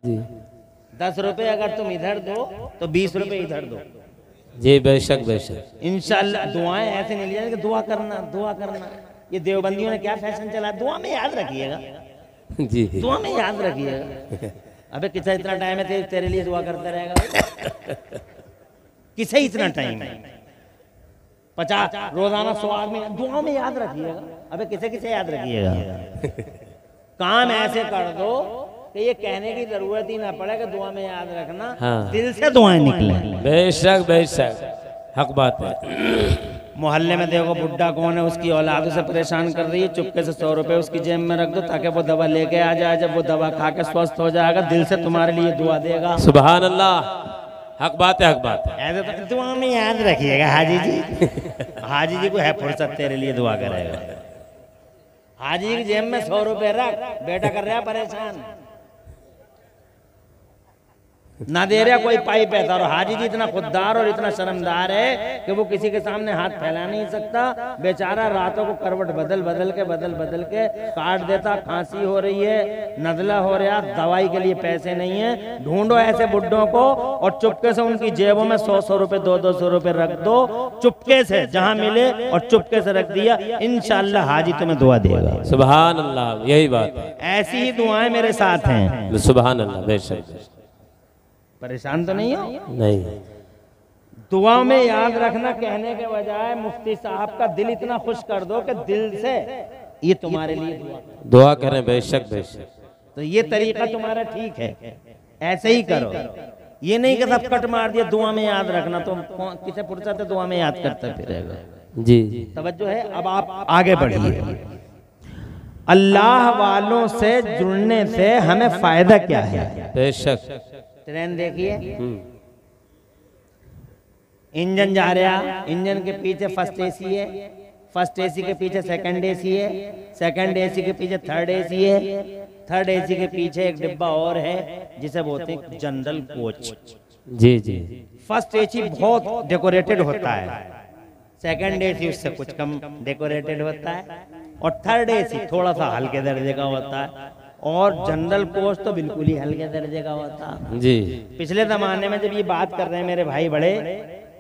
जी 10 रुपए अगर तुम इधर दो तो 20 रुपए इधर दो। जी बेशक बेशक। इंशाल्लाह दुआएं ऐसे नहीं लिया कि दुआ करना दुआ करना। ये देवबंदियों ने क्या फैशन चला, दुआ में याद रखिएगा, जी दुआ में याद रखिएगा। अबे किसे इतना टाइम है तेरे लिए दुआ करता रहेगा? किसे इतना टाइम है? 50 रोजाना 100 आदमी दुआ में याद रखिएगा। अबे किसे किसे याद रखिएगा? काम ऐसे कर दो कि ये कहने की जरूरत ही ना पड़े कि दुआ में याद रखना। हाँ। दिल से दुआएं निकले। बेशक बेशक, हक बात है। मोहल्ले में देखो बुड्ढा कौन है, उसकी औलाद उसे परेशान कर रही है, चुपके से 100 रुपए उसकी जेब में रख दो ताकि वो दवा लेके आ जाए। जब वो दवा खा के स्वस्थ हो जाएगा दिल से तुम्हारे लिए दुआ देगा। सुभान अल्लाह, हक बात है, हक बात है। ऐसे तो दुआ में याद रखिएगा हाजी जी। हाजी जी को है फुर्सत, तेरे लिए दुआ करेगा। हाजी जी की जेब में 100 रुपए रख, बेटा कर रहा परेशान, ना दे रहा कोई पाई पैसा। और हाजी जी इतना खुददार और इतना शर्मदार है कि वो किसी के सामने हाथ फैला नहीं सकता। बेचारा रातों को करवट बदल बदल के काट देता। खांसी हो रही है, नजला हो रहा, दवाई के लिए पैसे नहीं है। ढूंढो ऐसे बुड्ढों को और चुपके से उनकी जेबों में 100 रुपए 200 रुपए रख दो, चुपके से जहां मिले और चुपके से रख दिया। इंशाअल्लाह हाजी तुम्हें दुआ देगा। सुभान अल्लाह, यही बात है। ऐसी ही दुआएं मेरे साथ हैं। सुभान अल्लाह, बेशक। परेशान तो नहीं हो? नहीं। दुआ में याद रखना कहने के बजाय मुफ्ती साहब का दिल इतना खुश कर दो कि दिल से ये तुम्हारे लिए दुआ करें। बेशक बेशक। तो ये तरीका तुम्हारा ठीक है, ऐसे ही करो। ये नहीं कि सब कट मार दिया दुआ में याद रखना, तो किसे फुर्सत है दुआ में याद करता फिरेगा। जी तवज्जो है। अब आप आगे बढ़िए। अल्लाह वालों से जुड़ने से हमें फायदा क्या है? बेशक। ट्रेन देखिए, इंजन जा रहा, इंजन के पीछे फर्स्ट एसी है, फर्स्ट एसी के पीछे सेकंड एसी है, सेकंड एसी के पीछे थर्ड एसी है, थर्ड एसी के पीछे एक डिब्बा और है जिसे बोलते हैं जनरल कोच। जी जी। फर्स्ट एसी बहुत डेकोरेटेड होता है, सेकंड एसी उससे कुछ कम डेकोरेटेड होता है, और थर्ड एसी थोड़ा सा हल्के दर्जे का होता है, और जनरल कोच तो बिल्कुल ही हल्के दर्जे का होता है। जी। पिछले जमाने में जब ये बात कर रहे हैं मेरे भाई बड़े,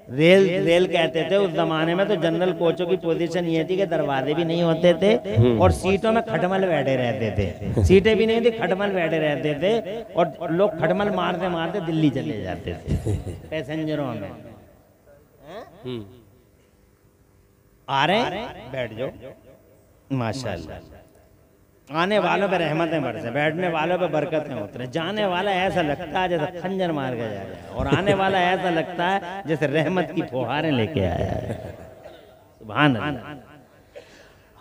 रेल कहते थे उस जमाने में, तो जनरल कोचों की पोजीशन ये थी कि दरवाजे भी नहीं होते थे और सीटों में खटमल बैठे रहते थे। सीटें भी नहीं थी, खटमल बैठे रहते थे, और लोग खटमल मारते मारते दिल्ली चले जाते थे पैसेंजरों में। आ रहे बैठ जाओ, माशाल्लाह। आने वालों पे रहमतें बरसे, बैठने वालों पे बरकतें उतरे। जाने वाला ऐसा लगता है जैसे खंजर मार के जा रहा है, और आने वाला ऐसा लगता है जैसे रहमत की फुहारें लेके आया है। सुभान अल्लाह।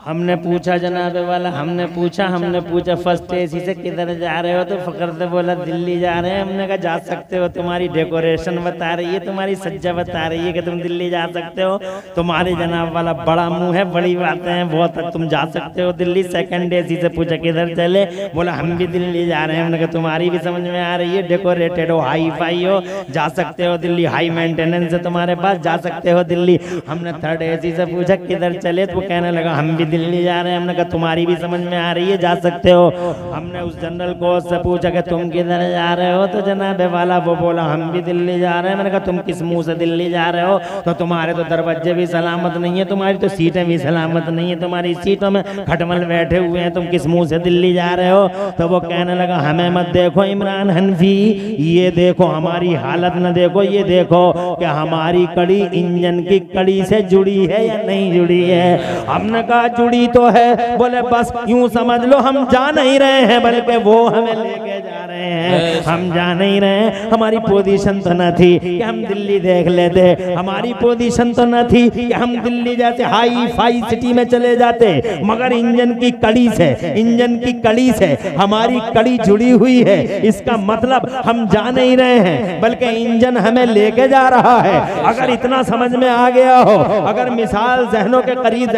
हमने पूछा जनाबे वाला, हमने पूछा फर्स्ट एसी से किधर जा रहे हो? तो फकर से बोला दिल्ली जा रहे हैं। हमने कहा जा सकते हो, तुम्हारी डेकोरेशन बता रही है, तुम्हारी सज्जा बता रही है कि तुम दिल्ली जा सकते हो। तुम्हारे जनाब वाला बड़ा मुंह है, बड़ी बातें हैं बहुत, तुम जा सकते हो दिल्ली। सेकंड एसी से पूछा किधर चले? बोला हम भी दिल्ली जा रहे हैं। हमने कहा तुम्हारी भी समझ में आ रही है, डेकोरेटेड हो, हाई फाई हो, जा सकते हो दिल्ली, हाई मेंटेनेंस है तुम्हारे पास, जा सकते हो दिल्ली। हमने थर्ड एसी से पूछा किधर चले? तो वो कहने लगा हम भी दिल्ली जा रहे हैं। हमने कहा तुम्हारी भी समझ में आ रही है, जा सकते हो। हमने उस जनरल कोच से पूछा कि तुम किधर जा रहे हो? तो जनाबे वाला वो बोला हम भी दिल्ली जा रहे हैं। मैंने कहा तुम किस मुंह से दिल्ली जा रहे हो? तो तुम्हारे तो दरवाजे भी सलामत नहीं है, तुम्हारी तो सीटें भी सलामत नहीं है, तुम्हारी सीटों में खटमल बैठे हुए हैं, तुम किस मुंह से दिल्ली जा रहे हो? तो वो कहने लगा हमें मत देखो इमरान हनफी, ये देखो हमारी हालत न देखो, ये देखो कि हमारी कड़ी इंजन की कड़ी से जुड़ी है या नहीं जुड़ी है। हमने कहा जुड़ी तो है। बोले बस यूं समझ लो हम जा नहीं रहे हैं, बल्कि वो हमें लेके जा रहे हैं। हम जा नहीं रहे हैं, हमारी पोजीशन तो न थी कि हम दिल्ली देख लेते, हमारी पोजीशन तो न थी कि हम दिल्ली जैसे हाई फाई सिटी में चले जाते, मगर इंजन की कड़ी से हमारी कड़ी जुड़ी हुई है। इसका मतलब हम जा नहीं रहे हैं, बल्कि इंजन हमें लेके जा रहा है। अगर इतना समझ में आ गया हो, अगर मिसाल जहनों के करीब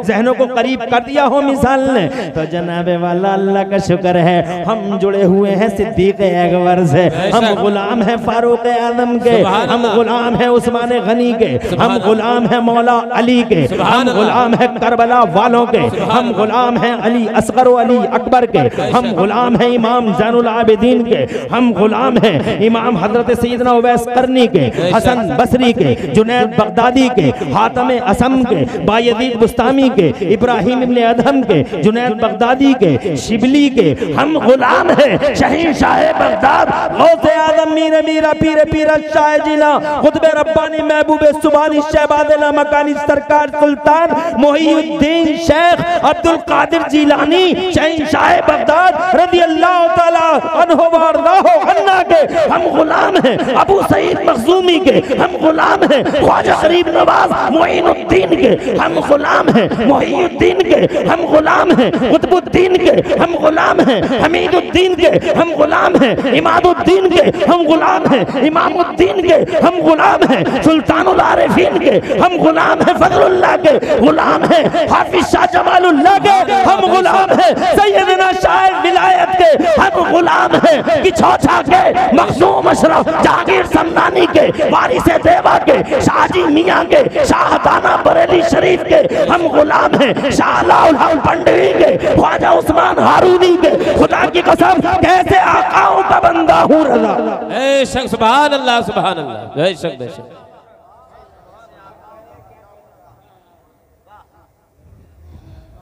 जहनों को करीब कर दिया हो मिसाल ने, तो जनाबे वाला अल्लाह का शुक्र है हम जुड़े हुए हैं सिद्दीक अकबर से, हम गुलाम हैं फारूक आजम के, हम गुलाम हैं उस्मान गनी के, हम गुलाम हैं मौला अली के, हम गुलाम हैं करबला वालों के, हम गुलाम हैं अली असगर अली अकबर के, हम गुलाम हैं इमाम ज़ैनुल आबिदीन के, हम गुलाम हैं इमाम हजरत सैयदना उवैस करनी के, हसन बसरी के, जुनैद बगदादी के, हातम असम के, बायजीद बुस्तामी के, इब्राहिम इब्न अदहम के, जुनैद बगदादी के, शिबली के, हम गुलाम हैं शहंशाह बगदाद गौसे आजम मीर मीरा पीर पीर शाह जिला खुतबे रब्बानी महबूबे सुबानी शहबादला मकानी सरकार सुल्तान मोहिउद्दीन शेख अब्दुल कादिर जिलानी शहंशाह बगदाद रज़ी अल्लाह तआला अन्हु व अर्ज़ाहु अन्ना के हम गुलाम हैं, अबू सईद मखज़ूमी के हम गुलाम हैं, ख्वाजा गरीब नवाज मोइनुद्दीन के हम गुलाम हैं, मोहिउद्दीन के हम गुलाम हैं, कुतुबुद्दीन के हम गुलाम हैं, हमीदुद्दीन के हम गुलाम हैं, इमादुद्दीन के हम गुलाम हैं, इमामुद्दीन के हम गुलाम हैं, सुल्तानुल आरिफीन के हम गुलाम हैं, फजलुल्लाह के गुलाम हैं, हाफिज शाह जमालुल्लाह के हम गुलाम हैं, सैयदना शाह विलायत के हम गुलाम हैं, कि छौछा के मखदूम अशरफ जहांगीर समदानी के वारिसे देवा के शाहजी मियां के शाहदाना बरेली शरीफ के हम गुलाम हैं, शाह अलाउल हक पंडवी के ख्वाजा उस्मान हारूनी के खुदा की कसम कैसे आकाओं का बंदा हूँ रज़ा। बेशक सुभान अल्लाह सुभान अल्लाह। बेशक बेशक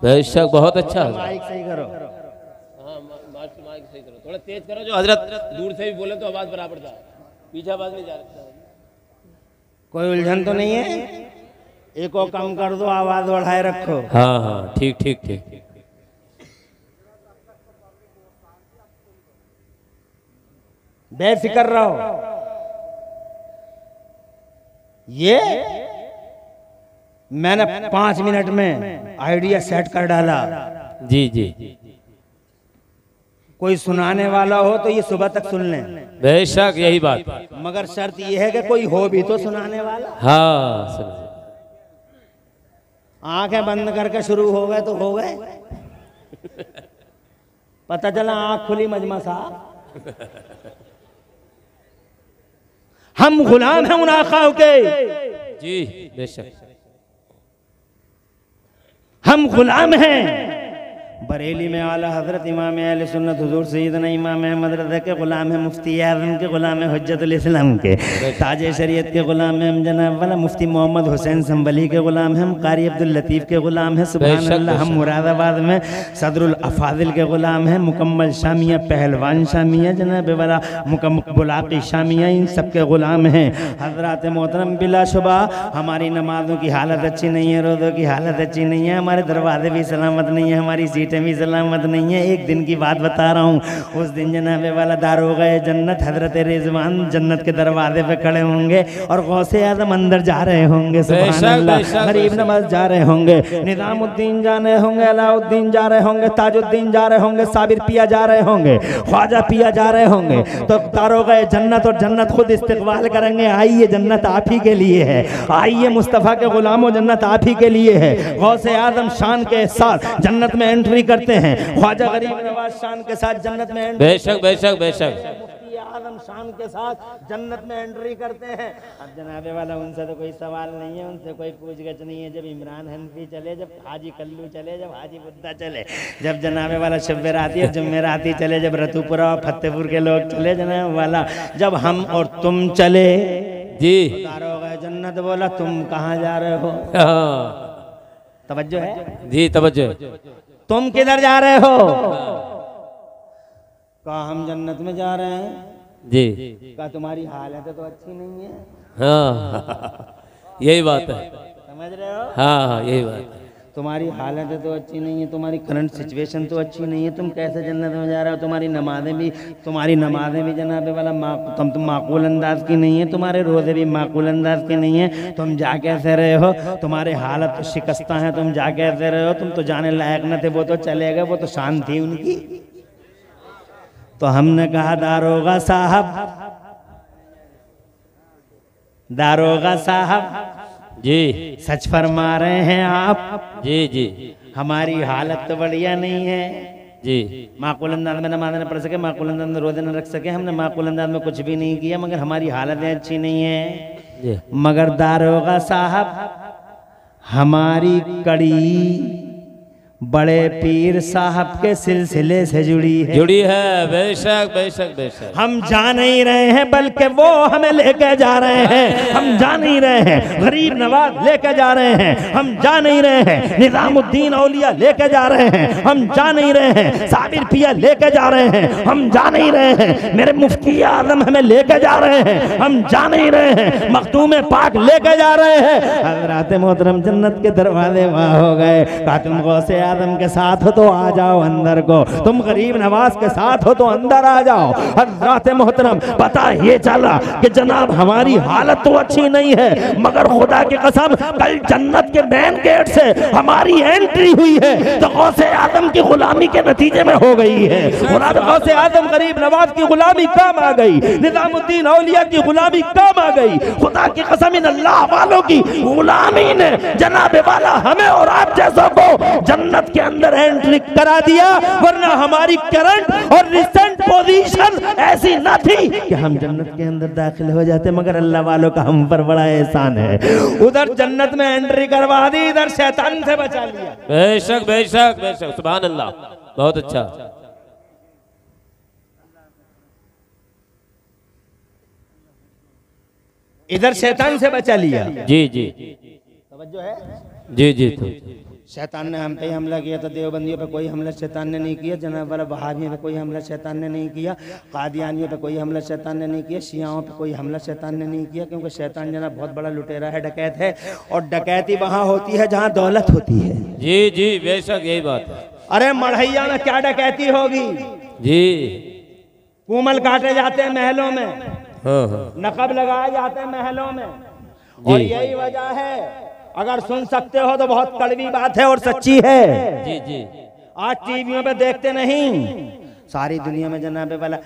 बेशक बहुत अच्छा है। माइक सही करो, माइक सही करो, थोड़ा तेज करो, जो हजरत दूर से भी बोले तो आवाज बराबर जाए, पीछे आवाज नहीं जा रहा। कोई उलझन तो नहीं है, एक और कम कर दो, आवाज बढ़ाए रखो। हाँ हाँ ठीक ठीक ठीक। बेफिक्र रहो, ये मैंने 5 मिनट में आइडिया सेट कर डाला। जी जी कोई सुनाने वाला हो तो ये सुबह तक सुन लें, बेशक यही बात, मगर शर्त ये है कि कोई हो भी तो सुनाने वाला। हाँ सुन। आंखें बंद करके शुरू हो गए तो हो गए, पता चला आंख खुली मजमा साहब। हम गुलाम हैं उन आकाओं के, जी बेशक हम गुलाम हैं बरेली में आला हजरत इमाम अहले सुन्नत हुजूर सैयदना इमाम अहमद रज़ा के गुलाम है, मुफ्ती आज़म के गुलाम है, हुज्जतुल इस्लाम के ताजे शरीयत के गुलाम है, हम जनाब वाला मुफ्ती मोहम्मद हुसैन संबली के गुलाम हैं, हम कारी अब्दुल लतीफ़ के गुलाम हैं, सुभान अल्लाह। हम मुरादाबाद में सदरुल अफादिल के गुलाम हैं, मुकम्मल शामिया पहलवान शामिया जनाब वाला मुकम्मल बुलाकी शामिया, इन सब के गुलाम हैं। हजरात मोहतरम बिलाशुबा हमारी नमाजों की हालत अच्छी नहीं है, रोज़ों की हालत अच्छी नहीं है, हमारे दरवाजे भी सलामत नहीं है, हमारी सीटें भी सलामत नहीं है। एक दिन की बात बता रहा हूँ, उस दिन जनाबे वाला दारोगा जन्नत हजरत रिजवान जन्नत के दरवाजे पे खड़े होंगे और गौसे आज़म अंदर जा रहे होंगे, सुभान अल्लाह, गरीब नवाज जा रहे होंगे, निज़ामुद्दीन जा रहे होंगे, अलाउद्दीन जा रहे होंगे, ताजुद्दीन जा रहे होंगे, साबिर पिया जा रहे होंगे, ख्वाजा पिया जा रहे होंगे, तो दारोगा जन्नत और जन्नत खुद इस्तिकबाल करेंगे, आइए जन्नत आप ही के लिए है, आइए मुस्तफ़ा के गुलामों जन्नत आप ही के लिए है। गौसे आज़म शान के साथ जन्नत में एंट्री करते हैं, ख्वाजा गरीब नवाज शान के साथ जन्नत में एंट्री, बेशक बेशक बेशक, मुफ्ती आज़म शान के साथ जन्नत में एंट्री करते हैं। अब जनाबे वाला उनसे तो कोई सवाल नहीं है, उनसे कोई पूछगछ नहीं है। जब इमरान हनफी चले, जब हाजी कल्लू चले, जब हाजी बुद्धा चले, जब जनाबे वाला शब्बेराती और जुम्मेराती चले, जब रतुपुरा और फतेहपुर के लोग चले जनाब वाला, जब हम और तुम चले जी, दारोगा जन्नत बोला तुम कहाँ जा रहे हो? तवज्जो है जी, तवज्जो। तुम किधर जा रहे हो? कहा हम जन्नत में जा रहे हैं जी। कहा तुम्हारी हालत तो अच्छी नहीं है। हाँ यही बात है, समझ रहे हो? हाँ हाँ यही बात है, तुम्हारी हालत तो अच्छी नहीं है, तुम्हारी करंट सिचुएशन तो अच्छी नहीं है, तुम कैसे जन्नत में जा रहे हो? तुम्हारी नमाजें भी जनाबे वाला तुम माकूल अंदाज की नहीं है, तुम्हारे रोज़े भी माकूल अंदाज के नहीं है, तुम जा कैसे रहे हो? तुम्हारी हालत तो शिकस्ता है, तुम जा कैसे रहे हो? तुम तो जाने लायक न थे, वो तो चले गए, वो तो शान थी उनकी। तो हमने कहा दारोगा साहब जी सच फरमा रहे हैं आप? जी जी, हमारी हालत तो बढ़िया नहीं है जी। माकूल अंदाज में नमाज न पढ़ सके, माकूल अंदाज में रोजे न रख सके, हमने माकूल अंदाज में कुछ भी नहीं किया, मगर हमारी हालतें अच्छी नहीं है जी। मगर दारोगा साहब हमारी कड़ी बड़े पीर साहब के सिलसिले से जुड़ी है। बेशक बेशक बेशक। हम जा नहीं रहे हैं बल्कि वो हमें लेके जा रहे हैं। हम जा नहीं रहे हैं गरीब नवाज लेके जा रहे हैं, हम जा नहीं रहे हैं निजामुद्दीन औलिया लेके जा रहे हैं, हम जा नहीं रहे हैं साबिर पिया लेके जा रहे हैं, हम जा नहीं रहे हैं मेरे मुफ्ती आजम हमें लेके जा रहे हैं, हम जा नहीं रहे हैं मखदूम पाक लेके जा रहे हैं। हज़रात मोहतरम जन्नत के दरवाजे वहाँ हो गए। कहा तुम गौसे आदम के साथ हो तो आ जाओ अंदर को, तुम गरीब नवाज के साथ हो तो अंदर आ जाओ। हज़रात मोहतरम पता ये चला कि जनाब हमारी हालत तो अच्छी नहीं है, मगर खुदा की कसम कल जन्नत के मेन गेट से हमारी एंट्री हुई है तो गौसे आदम की गुलामी के नतीजे में हो गई है। गौसे आदम गरीब नवाज की गुलामी काम आ गई, निजामुद्दीन औलिया की गुलामी काम आ गई। खुदा की कसम इन अल्लाह वालों की गुलामी ने जनाब वाला हमें और आप जैसों को जन्नत के अंदर एंट्री करा दिया, वरना हमारी करंट और रिसेंट पोजीशन ऐसी न थी कि हम जन्नत के अंदर दाखिल हो जाते, मगर अल्लाह वालों का हम पर बड़ा एहसान है। उधर जन्नत में एंट्री करवा दी, इधर शैतान से बचा लिया। बेशक बेशक बेशक, सुभान अल्लाह, बहुत अच्छा। इधर शैतान से बचा लिया। जी जी तवज्जो है जी जी। तो शैतान ने हम पे ही हमला किया, तो देवबंदियों पे कोई हमला शैतान ने नहीं किया, जनाब वाला वहाबियों पे कोई हमला शैतान ने नहीं किया, कादियानियों पे कोई हमला शैतान ने नहीं किया, शियाओं पे कोई हमला शैतान ने नहीं किया, क्योंकि शैतान जनाब बहुत बड़ा लुटेरा है, डकैत है, और डकैती वहाँ होती है जहाँ दौलत होती है। जी जी बेशक, यही बात है। अरे मढ़ैया में क्या डकैती होगी जी। कूमल काटे जाते हैं महलों में, हाँ हाँ। नकब लगाए जाते हैं महलों में, और यही वजह है। अगर सुन सकते हो तो बहुत कड़वी बात है और सच्ची है। जी जी। आज टीवियों पे देखते नहीं, सारी दुनिया में जनाबे वाला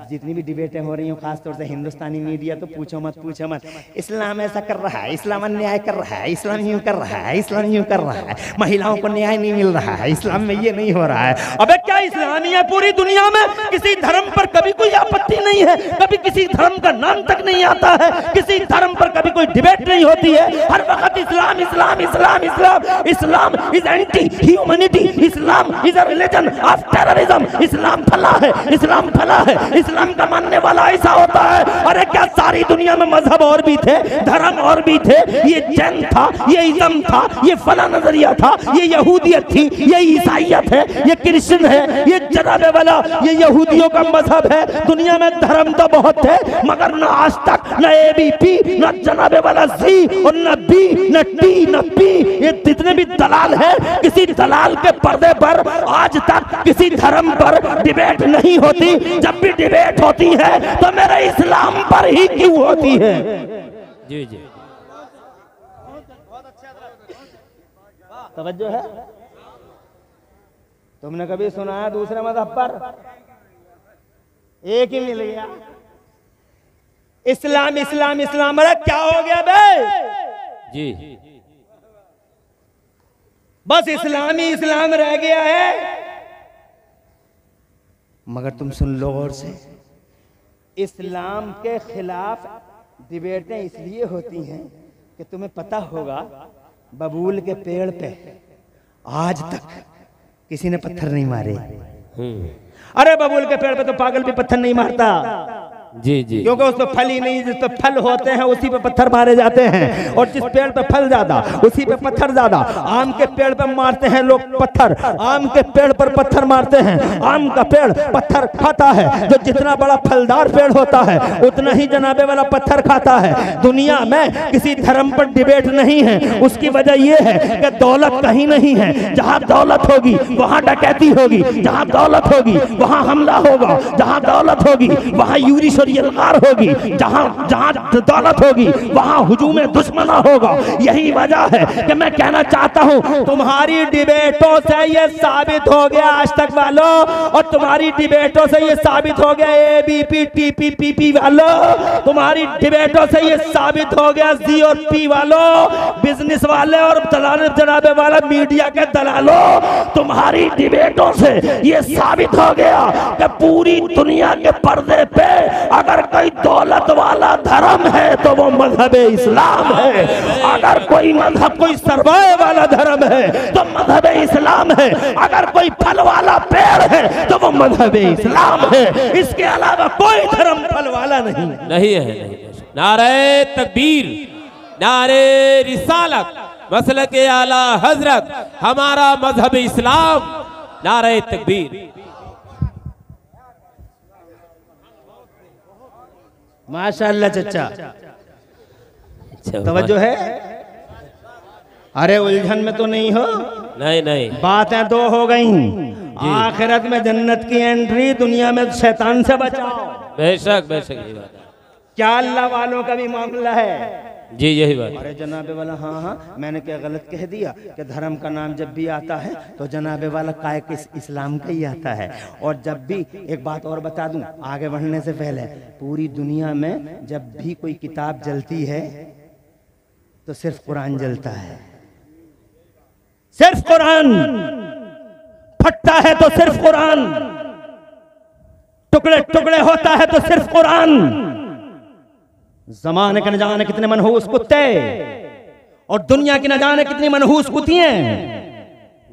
जितनी भी डिबेटें हो रही हैं, खासतौर से हिंदुस्तानी मीडिया, तो पूछो मत इस्लाम ऐसा कर रहा है, इस्लाम अन्याय कर रहा है, इस्लाम यूं कर रहा है, इस्लाम यूं कर रहा है, महिलाओं को न्याय नहीं मिल रहा है, इस्लाम में ये नहीं हो रहा है। अबे क्या इस्लामी है? पूरी दुनिया में किसी धर्म पर कभी कोई आपत्ति नहीं है, कभी किसी धर्म का नाम तक नहीं आता है, किसी धर्म पर कभी कोई डिबेट नहीं होती है, हर वक्त Islam Islam Islam Islam. Islam is anti humanity, Islam is a religion of terrorism. Islam फला है, इस्लाम फला है, इस्लाम का मानने वाला ऐसा होता है। अरे क्या सारी दुनिया में मजहब और भी थे, धर्म और भी थे? ये जैन था, ये इस्लाम था, ये फला नजरिया था, ये यहूदियत थी, ये ईसाइयत है, ये क्रिश्चियन है, ये जनाबे वाला ये यहूदियों का मजहब है। दुनिया में धर्म तो बहुत थे, मगर न आज तक न ABP, न जनाबे वाला C और न B, न T, न P, ये जितने भी दलाल है, किसी दलाल के पर्दे पर आज तक किसी धर्म पर डिबेट नहीं होती। जब भी डिबेट होती है तो मेरे इस्लाम पर ही क्यों होती है? जी जी। तवज्जो है? तुमने कभी सुना है दूसरे मजहब पर? एक ही मिल गया, इस्लाम इस्लाम इस्लाम। अरे क्या हो गया बे? जी। बस इस्लाम ही इस्लाम रह गया है। मगर तुम सुन लो गौर से, इस्लाम के खिलाफ डिबेटें इसलिए होती हैं कि तुम्हें पता होगा बबूल के पेड़ पे आज तक किसी ने पत्थर नहीं मारे। अरे बबूल के पेड़ पे तो पागल भी पत्थर नहीं मारता। जी जी। क्योंकि उस पे फल ही नहीं, जिस पे फल होते हैं उसी पे पत्थर मारे जाते हैं, और जिस पेड़ पे फल ज्यादा उसी पे पत्थर ज्यादा। आम के पेड़ पे मारते हैं लोग पत्थर, आम के पेड़ पर पत्थर मारते हैं, आम का पेड़ पत्थर खाता है। जो जितना बड़ा फलदार पेड़ होता है उतना ही जनाबे वाला पत्थर खाता है। दुनिया में किसी धर्म पर डिबेट नहीं है। उसकी वजह यह है कि दौलत कहीं नहीं है। जहां दौलत होगी वहां डकैती होगी, जहां दौलत होगी वहां हमला होगा, जहां दौलत होगी वहां यूरिश ईश्वरी अलगार होगी, जहां जहां दौलत होगी वहां हुजूम दुश्मना होगा। यही वजह है कि मैं कहना चाहता हूं तुम्हारी डिबेटों से ये साबित हो गया आज तक वालों, और तुम्हारी डिबेटों से ये साबित हो गया एबीपी टीपीपीपी वालों, तुम्हारी डिबेटों से ये साबित हो गया जी और पी वालों, बिजनेस वाले और जनाबे वाला मीडिया के दलालों, तुम्हारी डिबेटों से ये साबित हो गया कि पूरी दुनिया के पर्दे पे अगर कोई दौलत वाला धर्म है तो वो मजहब इस्लाम है, अगर कोई मजहब कोई सरमाए वाला धर्म है तो मजहब इस्लाम है, अगर कोई फल वाला पेड़ है तो वो मजहब इस्लाम है, इसके अलावा कोई धर्म फल वाला नहीं है। नारे तकबीर, नारे रिसालत, मसलक आला हजरत, हमारा मजहब इस्लाम, नारे तकबीर। माशाअल्लाह चचा, तवज्जो है। अरे उलझन में तो नहीं हो? नहीं नहीं, बातें दो हो गई, आखिरत में जन्नत की एंट्री, दुनिया में शैतान से बचाओ। बेशक बेशक, ये बात है। क्या अल्लाह वालों का भी मामला है? जी यही बात। अरे जनाबे वाला, हाँ हाँ मैंने क्या गलत कह दिया कि धर्म का नाम जब भी आता है तो जनाबे वाला काय के इस्लाम का ही आता है। और जब भी एक बात और बता दूं आगे बढ़ने से पहले, पूरी दुनिया में जब भी कोई किताब जलती है तो सिर्फ कुरान जलता है, सिर्फ कुरान फटता है तो सिर्फ कुरान, टुकड़े टुकड़े होता है तो सिर्फ कुरान। जमाने के न जाने कितने मनहूस कुत्ते और दुनिया की न जाने कितनी मनहूस कुतियां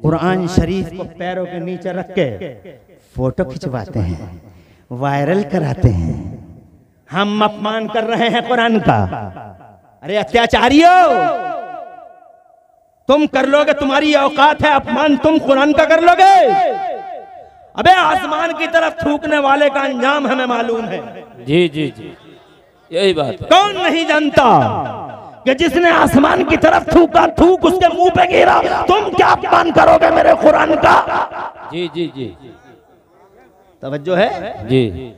कुरान शरीफ को पैरों के नीचे रख के फोटो खिंचवाते हैं, वायरल कराते हैं। हम अपमान कर रहे हैं कुरान का। अरे अत्याचारियों, तुम कर लोगे, तुम्हारी औकात है अपमान, तुम कुरान का कर लोगे? अबे आसमान की तरफ थूकने वाले का अंजाम हमें मालूम है। जी जी जी, यही बात है। कौन नहीं जानता कि जिसने आसमान की तरफ थूका, थूक उसके मुंह पे गिरा। तुम क्या अपमान करोगे मेरे कुरान का? जी जी जी, तवज्जो है जी।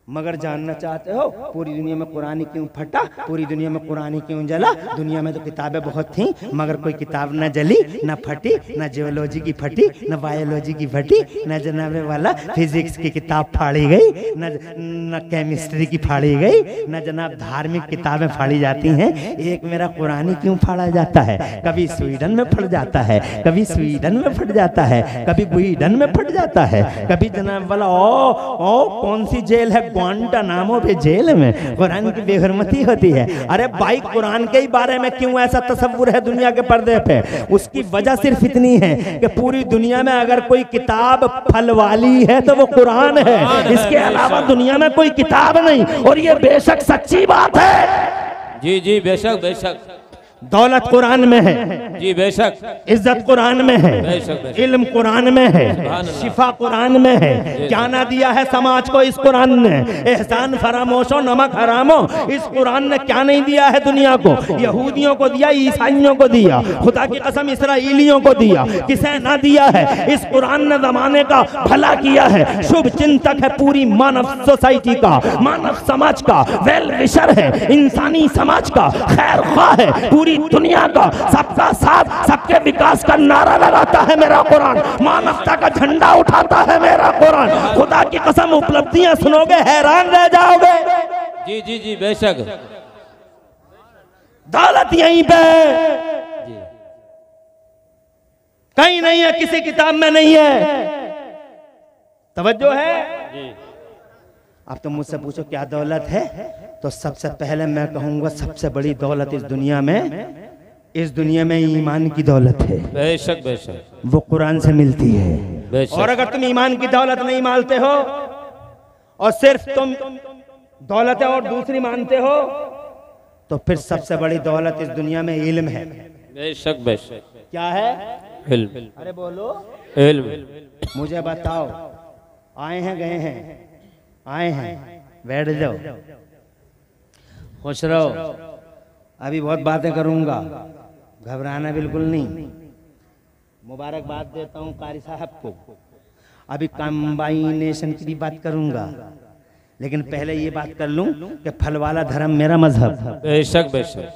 मगर जानना चाहते हो पूरी दुनिया में कुरान क्यों फटा, पूरी दुनिया में कुरान क्यों जला? दुनिया में तो किताबें बहुत थी मगर कोई किताब न जली, न फटी, न जियोलॉजी की फटी, न बायोलॉजी की फटी, न जनाबे वाला फिजिक्स की किताब फाड़ी गई, न केमिस्ट्री की फाड़ी गई, न जनाब धार्मिक किताबें फाड़ी जाती हैं। एक मेरा कुरान क्यों फाड़ा जाता है? कभी स्वीडन में फट जाता है, कभी स्वीडन में फट जाता है, कभी स्वीडन में फट जाता है, कभी जनाब वाला ओ कौन सी जेल है, ग्वांटानामो पे जेल में कुरान की बेहरमती होती है। अरे भाई कुरान के ही बारे में क्यों ऐसा तस्वुर है दुनिया के पर्दे पे? उसकी वजह सिर्फ इतनी है कि पूरी दुनिया में अगर कोई किताब फल वाली है तो वो कुरान है, इसके अलावा दुनिया में कोई किताब नहीं। और ये बेशक सच्ची बात है। जी जी बेशक बेशक। दौलत कुरान में है, जी बेशक। इज्जत कुरान में है, बेशक बेशक। इल्म कुरान में है, शिफा कुरान में है। क्या ना दिया है समाज को इस कुरान ने? एहसान फरामोशो नमक हरामो, इस कुरान ने क्या नहीं दिया है दुनिया को? यहूदियों को दिया, ईसाइयों को दिया, खुदा की कसम इसराइलियों को दिया, किसे ना दिया है? इस कुरान ने जमाने का भला किया है, शुभ चिंतक है पूरी मानव सोसाइटी का, मानव समाज का वेल विशर है, इंसानी समाज का खैर ख्वाह है, पूरी दुनिया का सबका साथ सबके विकास का नारा लगाता है मेरा कुरान, मानवता का झंडा उठाता है मेरा कुरान। खुदा की कसम उपलब्धियां सुनोगे हैरान रह जाओगे। जी जी जी बेशक। दौलत यहीं पे कहीं नहीं है, किसी किताब में नहीं है। तवज्जो है? अब तुम मुझसे पूछो क्या दौलत है, तो सबसे पहले मैं कहूंगा सबसे बड़ी दौलत इस दुनिया में ईमान की दौलत है। बेशक बेशक, वो कुरान से मिलती है। और अगर तुम ईमान की दौलत नहीं मानते हो और सिर्फ तुम दौलत है और दूसरी मानते हो तो फिर सबसे बड़ी दौलत इस दुनिया में इल्म है। बेशक बेशक। क्या है? इल्म। अरे बोलो इल्म। मुझे बताओ, आए हैं गए हैं, आए हैं, बैठ जाओ, खुश रहो। अभी बहुत बातें करूंगा, घबराना बिल्कुल नहीं। मुबारकबाद देता हूं कारी साहब को। अभी कम्बाइनेशन की भी बात करूंगा, लेकिन पहले ये बात कर लूं कि फल वाला धर्म मेरा मजहब, बेशक बेशक।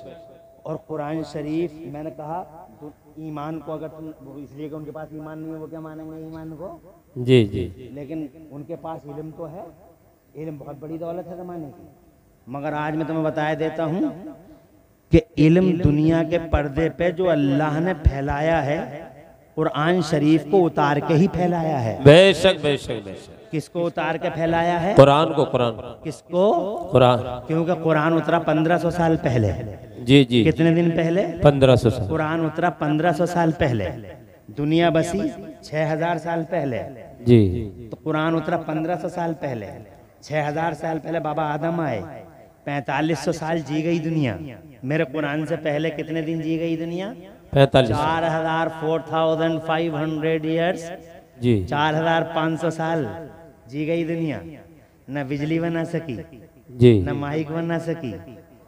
और कुरान शरीफ मैंने कहा तो ईमान को अगर तुम, इसलिए कि उनके पास ईमान नहीं है वो क्या मानेंगे ईमान को? जी जी। लेकिन उनके पास इल्म तो है, इल्म बहुत बड़ी दौलत है ज़माने की। मगर आज मैं तुम्हें बताया देता हूँ कि इल्म दुनिया के पर्दे पे जो अल्लाह ने फैलाया है, कुरान शरीफ को उतार के ही फैलाया है। बेशक बेशक बेशक। किसको उतार के फैलाया है? कुरान को। कुरान किसको? कुरान। क्योंकि कुरान उतरा 1500 साल पहले। जी जी। कितने दिन पहले? 1500 साल। कुरान उतरा 1500 साल पहले। दुनिया बसी 6000 साल पहले। जी। तो कुरान उतरा 1500 साल पहले। 6000 साल पहले बाबा आदम आए, 4500 साल जी गई दुनिया। मेरे कुरान से पहले कितने दिन जी गई दुनिया? 45। 4500 ईयर्स। जी। 4500 साल जी गई दुनिया। न बिजली बना सकी, जी। न माइक बना सकी,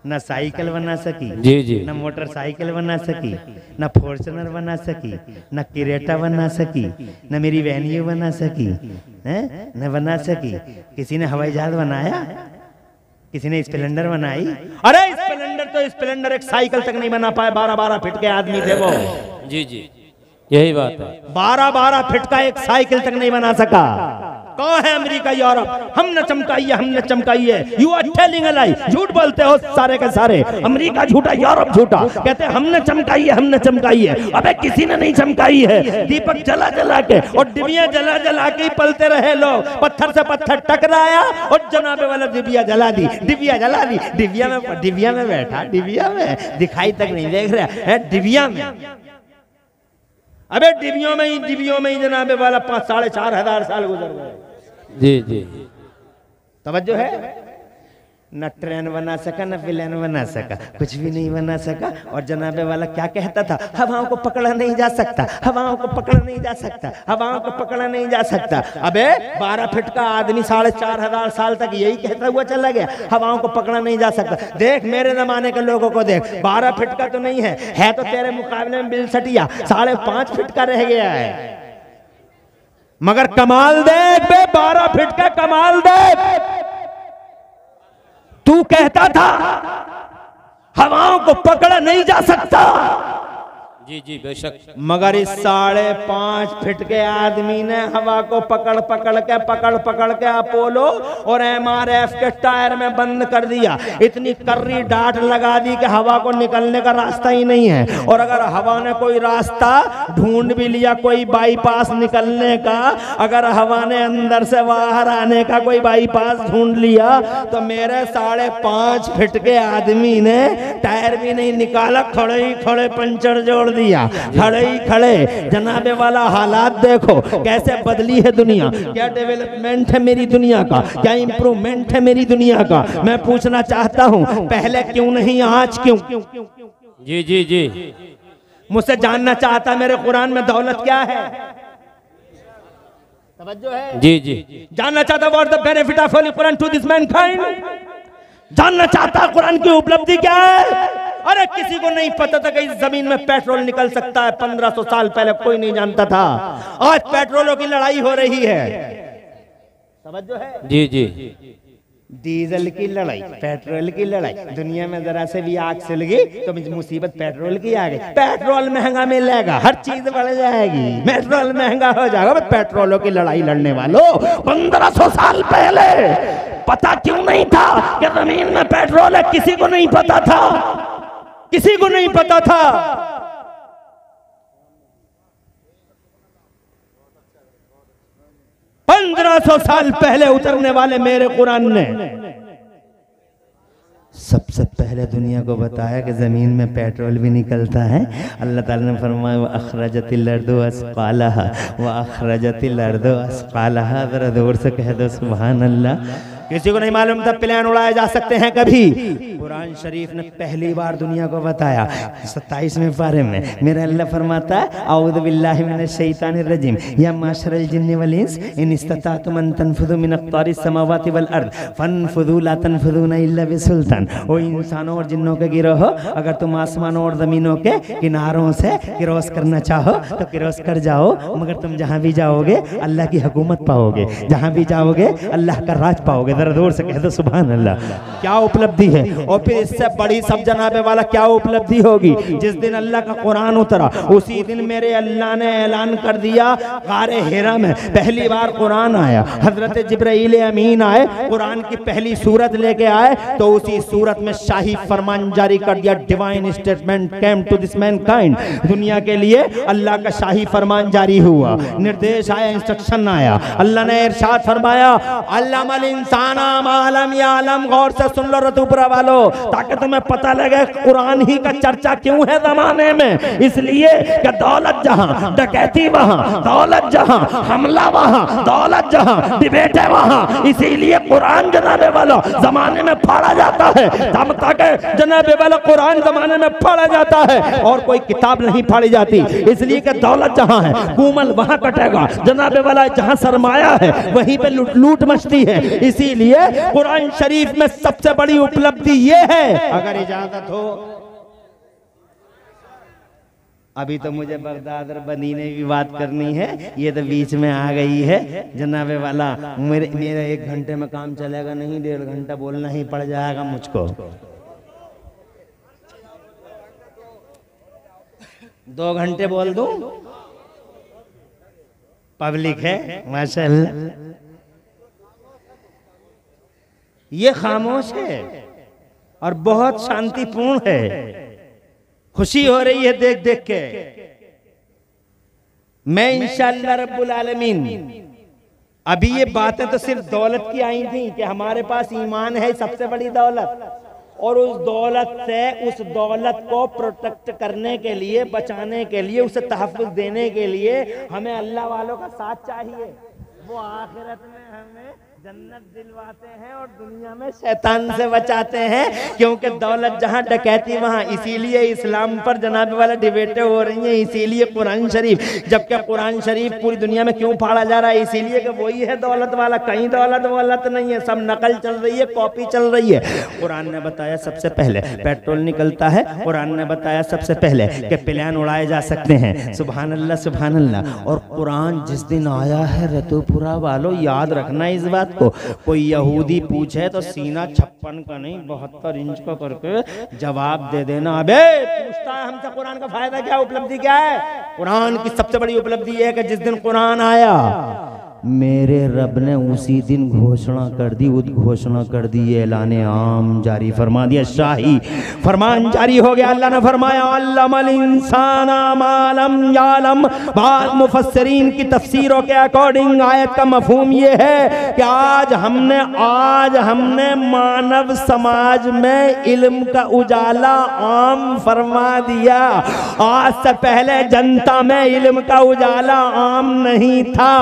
न साइकिल बना सकी, जी जी। न मोटरसाइकिल बना सकी, न फॉर्च्यूनर बना सकी, न क्रेटा बना सकी, न मेरी वैन्यू बना सकी, न बना सकी। किसी ने हवाई जहाज बनाया? किसी ने स्प्लेंडर बनाई? अरे स्प्लेंडर एक साइकिल तक नहीं बना पाए। 12-12 फीट के आदमी थे वो। जी जी, यही बात है। 12-12 फीट का एक साइकिल तक नहीं बना सका। कौन है? America, Europe. हमने चमकाई है, हमने चमकाई है। यू आर टेलिंग अ लाई। झूठ बोलते हो सारे के सारे। अमेरिका झूठा, यूरोप झूठा। कहते हैं हमने चमकाई है, हमने चमकाई है। अबे किसी ने नहीं चमकाई है। दीपक जला जला के और डिबिया जला जला के ही पलते रहे लोग। पत्थर से पत्थर टकराया और जनाबे वाला डिबिया जला दी, डिबिया जला दी। डिबिया में बैठा, डिबिया में दिखाई तक नहीं देख रहा है, डिबिया में। अबे डिबियों में ही जनाबे वाला 5-4,500 साल गुजर गए। जी जी। तवज्जो है? न ट्रेन बना सका, न प्लेन बना सका, कुछ भी नहीं बना सका। और जनाबे वाला क्या कहता था? हवाओं को पकड़ा नहीं जा सकता, हवाओं को पकड़ा नहीं जा सकता, हवाओं को पकड़ा नहीं जा सकता। अबे 12 फीट का आदमी 4,500 साल तक यही कहता हुआ चला गया, हवाओं को पकड़ा नहीं जा सकता। देख मेरे जमाने के लोगों को देख, 12 फीट का तो नहीं है तो तेरे मुकाबले में बिल सटिया 5.5 फीट का रह गया है। मगर कमाल देख बे, 12 फीट का कमाल देख। तू कहता था हवाओं को पकड़ा नहीं जा सकता। जी जी बेशक। मगर इस 5.5 फीट के आदमी ने हवा को पकड़ पकड़ के अपोलो और MRF के टायर में बंद कर दिया। इतनी कर्री डांट लगा दी कि हवा को निकलने का रास्ता ही नहीं है। और अगर हवा ने कोई रास्ता ढूंढ भी लिया, कोई बाईपास निकलने का, अगर हवा ने अंदर से बाहर आने का कोई बाईपास ढूंढ लिया, तो मेरे 5.5 फीट के आदमी ने टायर भी नहीं निकाला, खड़े ही खड़े पंचर जोड़ दिया। खड़े ही खड़े। जनाबे वाला हालात देखो कैसे बदली है दुनिया। क्या डेवलपमेंट है मेरी दुनिया का, क्या इंप्रूवमेंट है मेरी दुनिया का। मैं पूछना चाहता हूँ, पहले क्यों नहीं, आज क्यों? जी जी जी। मुझसे जानना चाहता मेरे कुरान में दौलत क्या है? तवज्जो है? जी जी। जानना चाहता what the benefit of Holy Quran to this mankind? जानना चाहता कुरान की उपलब्धि क्या है? अरे किसी को नहीं पता था कि इस जमीन में पेट्रोल निकल सकता है। 1500 साल पहले कोई नहीं जानता था। आज पेट्रोलों की लड़ाई हो रही है। समझो है? जी जी। डीजल की लड़ाई, पेट्रोल की लड़ाई। दुनिया में जरा से भी आग सिल गई तो मुसीबत पेट्रोल की आ गई। पेट्रोल महंगा मिलेगा, हर चीज बढ़ जाएगी, पेट्रोल महंगा हो जाएगा। पेट्रोलों की लड़ाई लड़ने वालों, 1500 साल पहले पता क्यों नहीं था कि जमीन में पेट्रोल है? किसी को नहीं पता था, किसी को नहीं पता था। 1500 साल पहले उतरने वाले मेरे कुरान ने सबसे पहले दुनिया को बताया कि ज़मीन में पेट्रोल भी निकलता है। अल्लाह ताला ने फरमाया व अखरजतिल अर्दु अस्क़ालहा व अखरजतिल अर्दु अस्क़ालहा। ज़रा दूर से कह दो सुभान अल्लाह। किसी को नहीं मालूम था प्लेन उड़ाए जा सकते हैं कभी। कुरान शरीफ ने पहली बार दुनिया को बताया। 27वें पारे में मेरा अल्लाह फरमाता है औज़ु बिल्लाहि मिनश शैतानिर रजीम या माशरल जिन्नि वल इंस इन इस्ततातुम अन तनफुदु मिन अक़तारिस समावाति वल अर्द फनफुदु ला तनफुदूना इल्ला बिसुल्तान। ओ इंसानों और जिन्नों के गिरोह, अगर तुम आसमानों और ज़मीनों के किनारों से क्रॉस करना चाहो तो क्रॉस कर जाओ, मगर तुम जहाँ भी जाओगे अल्लाह की हुकूमत पाओगे, जहाँ भी जाओगे अल्लाह का राज पाओगे। जरा दूर से कह दो सुभान अल्लाह। क्या उपलब्धि है, और फिर इससे बड़ी सब जनाबे वाला क्या उपलब्धि होगी। जिस दिन अल्लाह का कुरान उतरा उसी दिन मेरे अल्लाह ने ऐलान कर दिया, गारे हिरा में पहली बार कुरान आया, हजरत जिब्राइल अमीन आए, कुरान की पहली सूरत लेके आए, तो उसी सूरत में शाही फरमान जारी कर दिया, divine statement came to this mankind. दुनिया के लिए अल्लाह का शाही फरमान जारी हुआ, निर्देश आया, इंस्ट्रक्शन आया। अल्लाह ने इरशाद फरमाया, अल्लामल इंसाना मालम यालम। गौर से सुन लो रतूपुरा वालो, ताकि तुम्हें पता लगे कुरान ही का चर्चा क्यों है जमाने में। इसलिए कि दौलत जहां, डकैती वहां, दौलत जहां, हमला वहां, दौलत जहां, डिबेट है वहां। इसीलिए कुरान जनाबे वाला जमाने में पढ़ा जाता है, तब तक जनाबे वाला कुरान जमाने में पढ़ा जाता है और कोई किताब नहीं पढ़ी जाती। इसलिए कि दौलत जहां है कुमल वहां कटेगा, जनाबे वाला जहां सरमाया है वहीं पे लूट मचती है। इसीलिए कुरान शरीफ में सबसे बड़ी उपलब्धि ये है, अगर इजाजत हो। अभी तो मुझे बगदादर बनी ने भी बात करनी है, ये तो बीच में आ गई है जनाबे वाला। मेरा 1 घंटे में काम चलेगा नहीं, 1.5 घंटा बोलना ही पड़ जाएगा मुझको। 2 घंटे बोल दूं, पब्लिक है माशाअल्लाह। ये खामोश है और बहुत शांतिपूर्ण है। खुशी हो रही है देख देख के। मैं इंशाअल्लाह रब्बुल आलमीन, अभी ये बातें तो सिर्फ दौलत की आई थी कि हमारे पास ईमान है सबसे बड़ी दौलत, और उस दौलत से उस दौलत को प्रोटेक्ट करने के लिए, बचाने के लिए, उसे तहफ़्फ़ुज़ देने के लिए हमें अल्लाह वालों का साथ चाहिए। वो आखिरत में हमें जन्नत दिलवाते हैं और दुनिया में शैतान से बचाते हैं, क्योंकि दौलत जहां डकैती वहां। इसीलिए इस्लाम पर जनाब वाला डिबेटें हो रही हैं, इसीलिए कुरान शरीफ, जबकि कुरान शरीफ पूरी दुनिया में क्यों फाड़ा जा रहा है, इसीलिए कि वही है दौलत वाला। कहीं दौलत नहीं है, सब नकल चल रही है, कॉपी चल रही है। कुरान ने बताया सबसे पहले पेट्रोल निकलता है, कुरान ने बताया सबसे पहले कि प्लेन उड़ाए जा सकते हैं। सुभान अल्लाह सुभान अल्लाह। और कुरान जिस दिन आया है रतूपुरा वालों, याद रखना इस बात को, कोई यहूदी पूछे तो सीना 56 का नहीं 72 इंच का करके जवाब दे देना। अबे पूछता है हमसे कुरान का फायदा क्या, उपलब्धि क्या है। कुरान की सबसे बड़ी उपलब्धि यह है कि जिस दिन कुरान आया मेरे रब ने उसी दिन घोषणा कर दी, उद्घोषणा कर दी, ऐलान आम जारी फरमा दिया, शाही फरमान जारी हो गया। अल्लाह ने फरमाया अल्लामल इंसाना मालम यालम। बाद मुफस्सिरीन की तफसीरों के अकॉर्डिंग आयत का मफहूम ये है कि आज हमने मानव समाज में इल्म का उजाला आम फरमा दिया। आज से पहले जनता में इल्म का उजाला आम नहीं था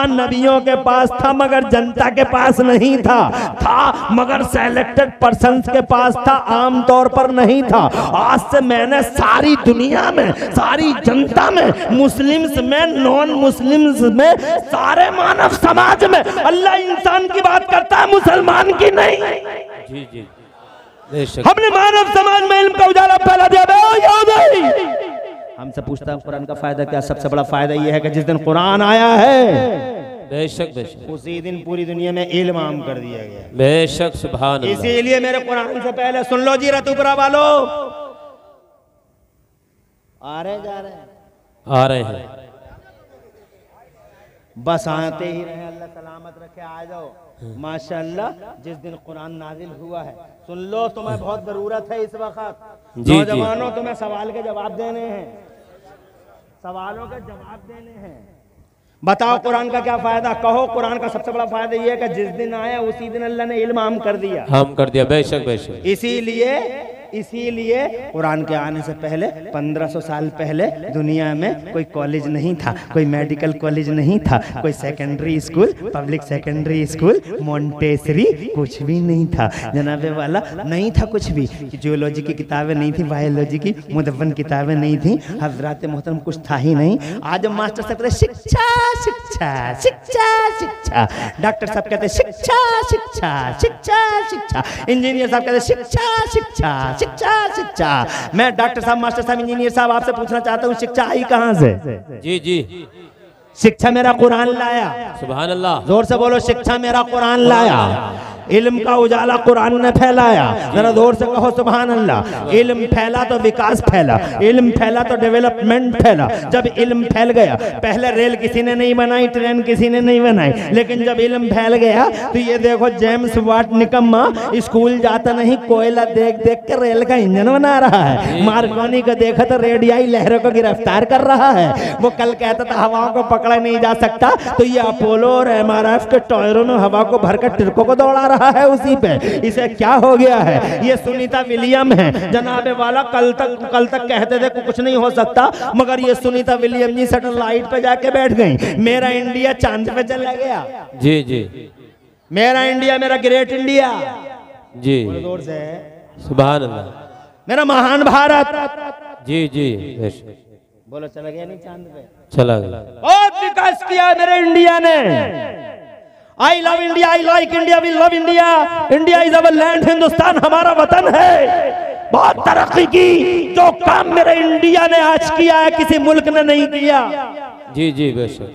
नबियों के पास था मगर जनता के पास नहीं था मगर सेलेक्टेड पर्सन्स के पास था, आम तौर पर नहीं था। आज से मैंने सारी दुनिया में, सारी जनता में, मुस्लिम्स में, नॉन मुस्लिम्स में, सारे मानव समाज में अल्लाह इंसान की बात करता है, मुसलमान की नहीं। जी जी हमने मानव समाज में इल्म का उजाला फैला दिया। हमसे पूछता है कुरान का फायदा क्या, सबसे बड़ा फायदा यह है कि जिस दिन कुरान आया है बेशक बेशक उसी दिन पूरी दुनिया में इल्म आम कर दिया गया। बेशक सुभान अल्लाह। इसीलिए मेरे कुरान से पहले सुन लो जी रतूपुरा वालों, आ रहे जा रहे हैं, आ रहे हैं, बस आते ही रहे, अल्लाह सलामत रखे, आ जाओ माशाअल्लाह। जिस दिन कुरान नाजिल हुआ है सुन लो, तुम्हें बहुत जरूरत है इस वक्त नौजवानों, तुम्हें सवाल के जवाब देने हैं, सवालों के जवाब देने हैं। बताओ कुरान का क्या फायदा, कहो। कुरान का सबसे बड़ा फायदा यह है कि जिस दिन आया उसी दिन अल्लाह ने इल्म आम कर दिया, हम कर दिया। बेशक बेशक। इसीलिए कुरान के आने से पहले 1500 साल पहले दुनिया में कोई कॉलेज नहीं था, कोई मेडिकल कॉलेज नहीं था, कोई secondary school, public secondary school, Montessori कुछ भी नहीं था जनाबे वाला, नहीं था कुछ भी। जियोलॉजी की किताबें नहीं थी, बायोलॉजी की मुदव्वन किताबें नहीं थी, हजरात मोहतरम कुछ था ही नहीं। आज मास्टर साहब कहते शिक्षा शिक्षा शिक्षा शिक्षा, डॉक्टर साहब कहते शिक्षा शिक्षा शिक्षा शिक्षा, इंजीनियर साहब कहते शिक्षा शिक्षा शिक्षा शिक्षा। मैं डॉक्टर साहब, मास्टर साहब, इंजीनियर साहब आपसे पूछना चाहता हूँ शिक्षा आई कहाँ से? जी जी शिक्षा मेरा कुरान लाया। सुभान अल्लाह। जोर से बोलो, शिक्षा मेरा कुरान लाया। इल्म का उजाला कुरान ने फैलाया। जरा जोर से कहो सुभान अल्लाह। इल्म फैला तो विकास फैला, इल्म फैला तो डेवलपमेंट फैला। जब इल्म फैल गया, पहले रेल किसी ने नहीं बनाई, ट्रेन किसी ने नहीं बनाई, लेकिन जब इल्म फैल गया तो ये देखो जेम्स वाट निकम्मा स्कूल जाता नहीं, कोयला देख देख के रेल का इंजन बना रहा है। मार्कोनी को देखा तो रेडियाई लहरों को गिरफ्तार कर रहा है। वो कल कहता था हवाओं को पकड़ा नहीं जा सकता, तो ये अपोलो और MRF के टायरों में हवा को भरकर टिरकों को दौड़ा रहा है उसी पे। इसे क्या हो गया है? ये सुनीता विलियम है जनाबे वाला। कल तक कहते थे कुछ नहीं हो सकता, मगर ये सुनीता विलियम जी सैटेलाइट पे जाके बैठ गई। मेरा इंडिया चांद पे चला गया। जी जी। मेरा इंडिया, मेरा ग्रेट इंडिया जी। जोर से सुभान अल्लाह। मेरा महान भारत। जी जी। बोलो चला गया नहीं चांद पे? चला गया। बहुत विकास किया मेरे इंडिया ने। I love India, I like India, we love India. India is our land, Hindustan हमारा वतन है। बहुत तरक्की की। जो काम मेरे इंडिया ने आज किया है किसी मुल्क ने नहीं किया। जी जी बेशक।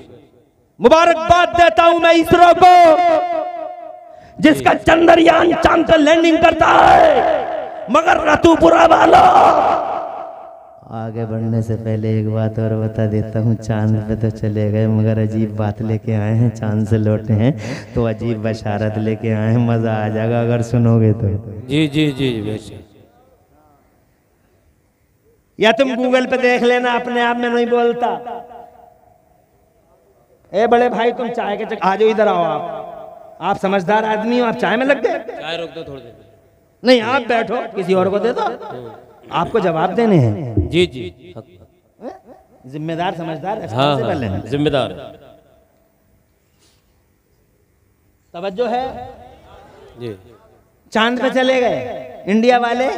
मुबारकबाद देता हूं मैं इसरो को, जिसका चंद्रयान चांद पर लैंडिंग करता है। मगर रतुपुरा वालों, आगे बढ़ने से पहले एक बात और बता देता हूँ। चांद पे तो चले गए, मगर अजीब बात लेके आए हैं। चांद से लौटे हैं तो अजीब बशारत लेके आए हैं। मजा आ जाएगा अगर सुनोगे तो। जी जी जी बेशक। या तुम गूगल पे देख लेना, अपने आप में नहीं बोलता। ए बड़े भाई, तुम चाय के आ जाओ, इधर आओ। आप समझदार आदमी हो, आप चाय में लग गए। चाय रोक दो थोड़ी देर। नहीं, आप बैठो, किसी और को दे दो। आपको जवाब देने हैं। जी जी। जिम्मेदार, समझदार, हाँ, जिम्मेदार। तवज्जो है। जी। चांद पे चले गए इंडिया वाले।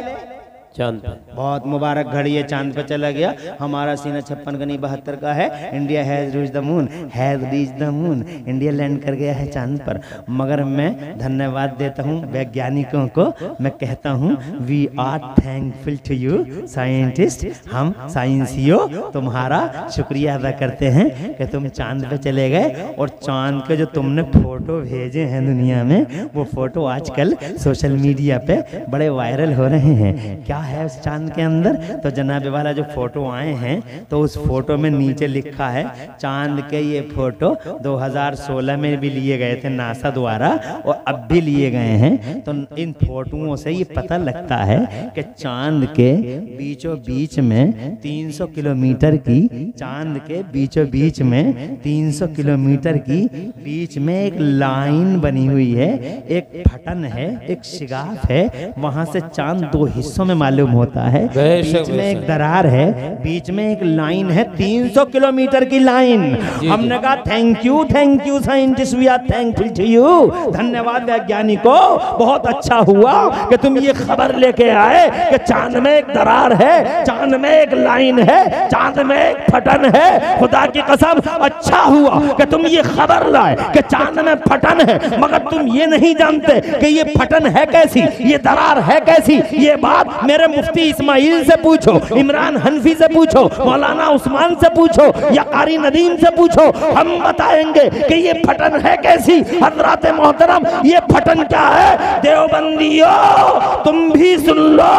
चांद पे बहुत मुबारक घड़ी है, चांद पे चला गया। हमारा सीना 56 गनी 72 का है। India has reached the moon, has reached the moon. India land कर गया है चांद पर। मगर मैं धन्यवाद देता हूँ वैज्ञानिकों को। मैं कहता हूँ we are thankful to you scientist. हम साइंसियों तुम्हारा शुक्रिया अदा करते हैं कि तुम चांद पे चले गए। और चांद के जो तुमने फोटो भेजे हैं दुनिया में, वो फोटो आजकल सोशल मीडिया पे बड़े वायरल हो रहे हैं। क्या है उस चांद के अंदर? तो जनाबे वाला जो फोटो आए हैं, तो उस फोटो में नीचे लिखा है चांद के ये फोटो 2016 में भी लिए गए थे नासा द्वारा, और अब भी लिए गए हैं। तो इन फोटोओं से ये पता लगता है कि चांद के बीचों बीच में 300 किलोमीटर की, चांद के बीचों बीच में 300 किलोमीटर की बीच में एक लाइन बनी हुई है, एक फटन है, एक शिगाफ है। वहां से चांद दो हिस्सों में मालूम होता है। बीच में एक दरार है, बीच में एक लाइन है, 300 किलोमीटर की लाइन। हमने कहा thank you scientist, we are thankful to you. धन्यवाद वैज्ञानिकों, बहुत अच्छा हुआ कि तुम ये खबर लेके आए कि चांद में एक दरार है, चांद में एक लाइन है, चांद में एक फटन है। खुदा की कसम, अच्छा हुआ कि तुम ये खबर लाए कि चांद में फटन है, मगर तुम ये नहीं जानते कि ये फटन है कैसी, ये दरार है कैसी। ये बात मेरे मुफ्ती इस्माइल से पूछो, इमरान हनफी से पूछो, मौलाना उस्मान से पूछो, या कारी नदीम से पूछो। हम बताएंगे कि ये फटन है कैसी। हजरात मोहतरम, ये फटन क्या है? देवबंदियों तुम भी सुन लो,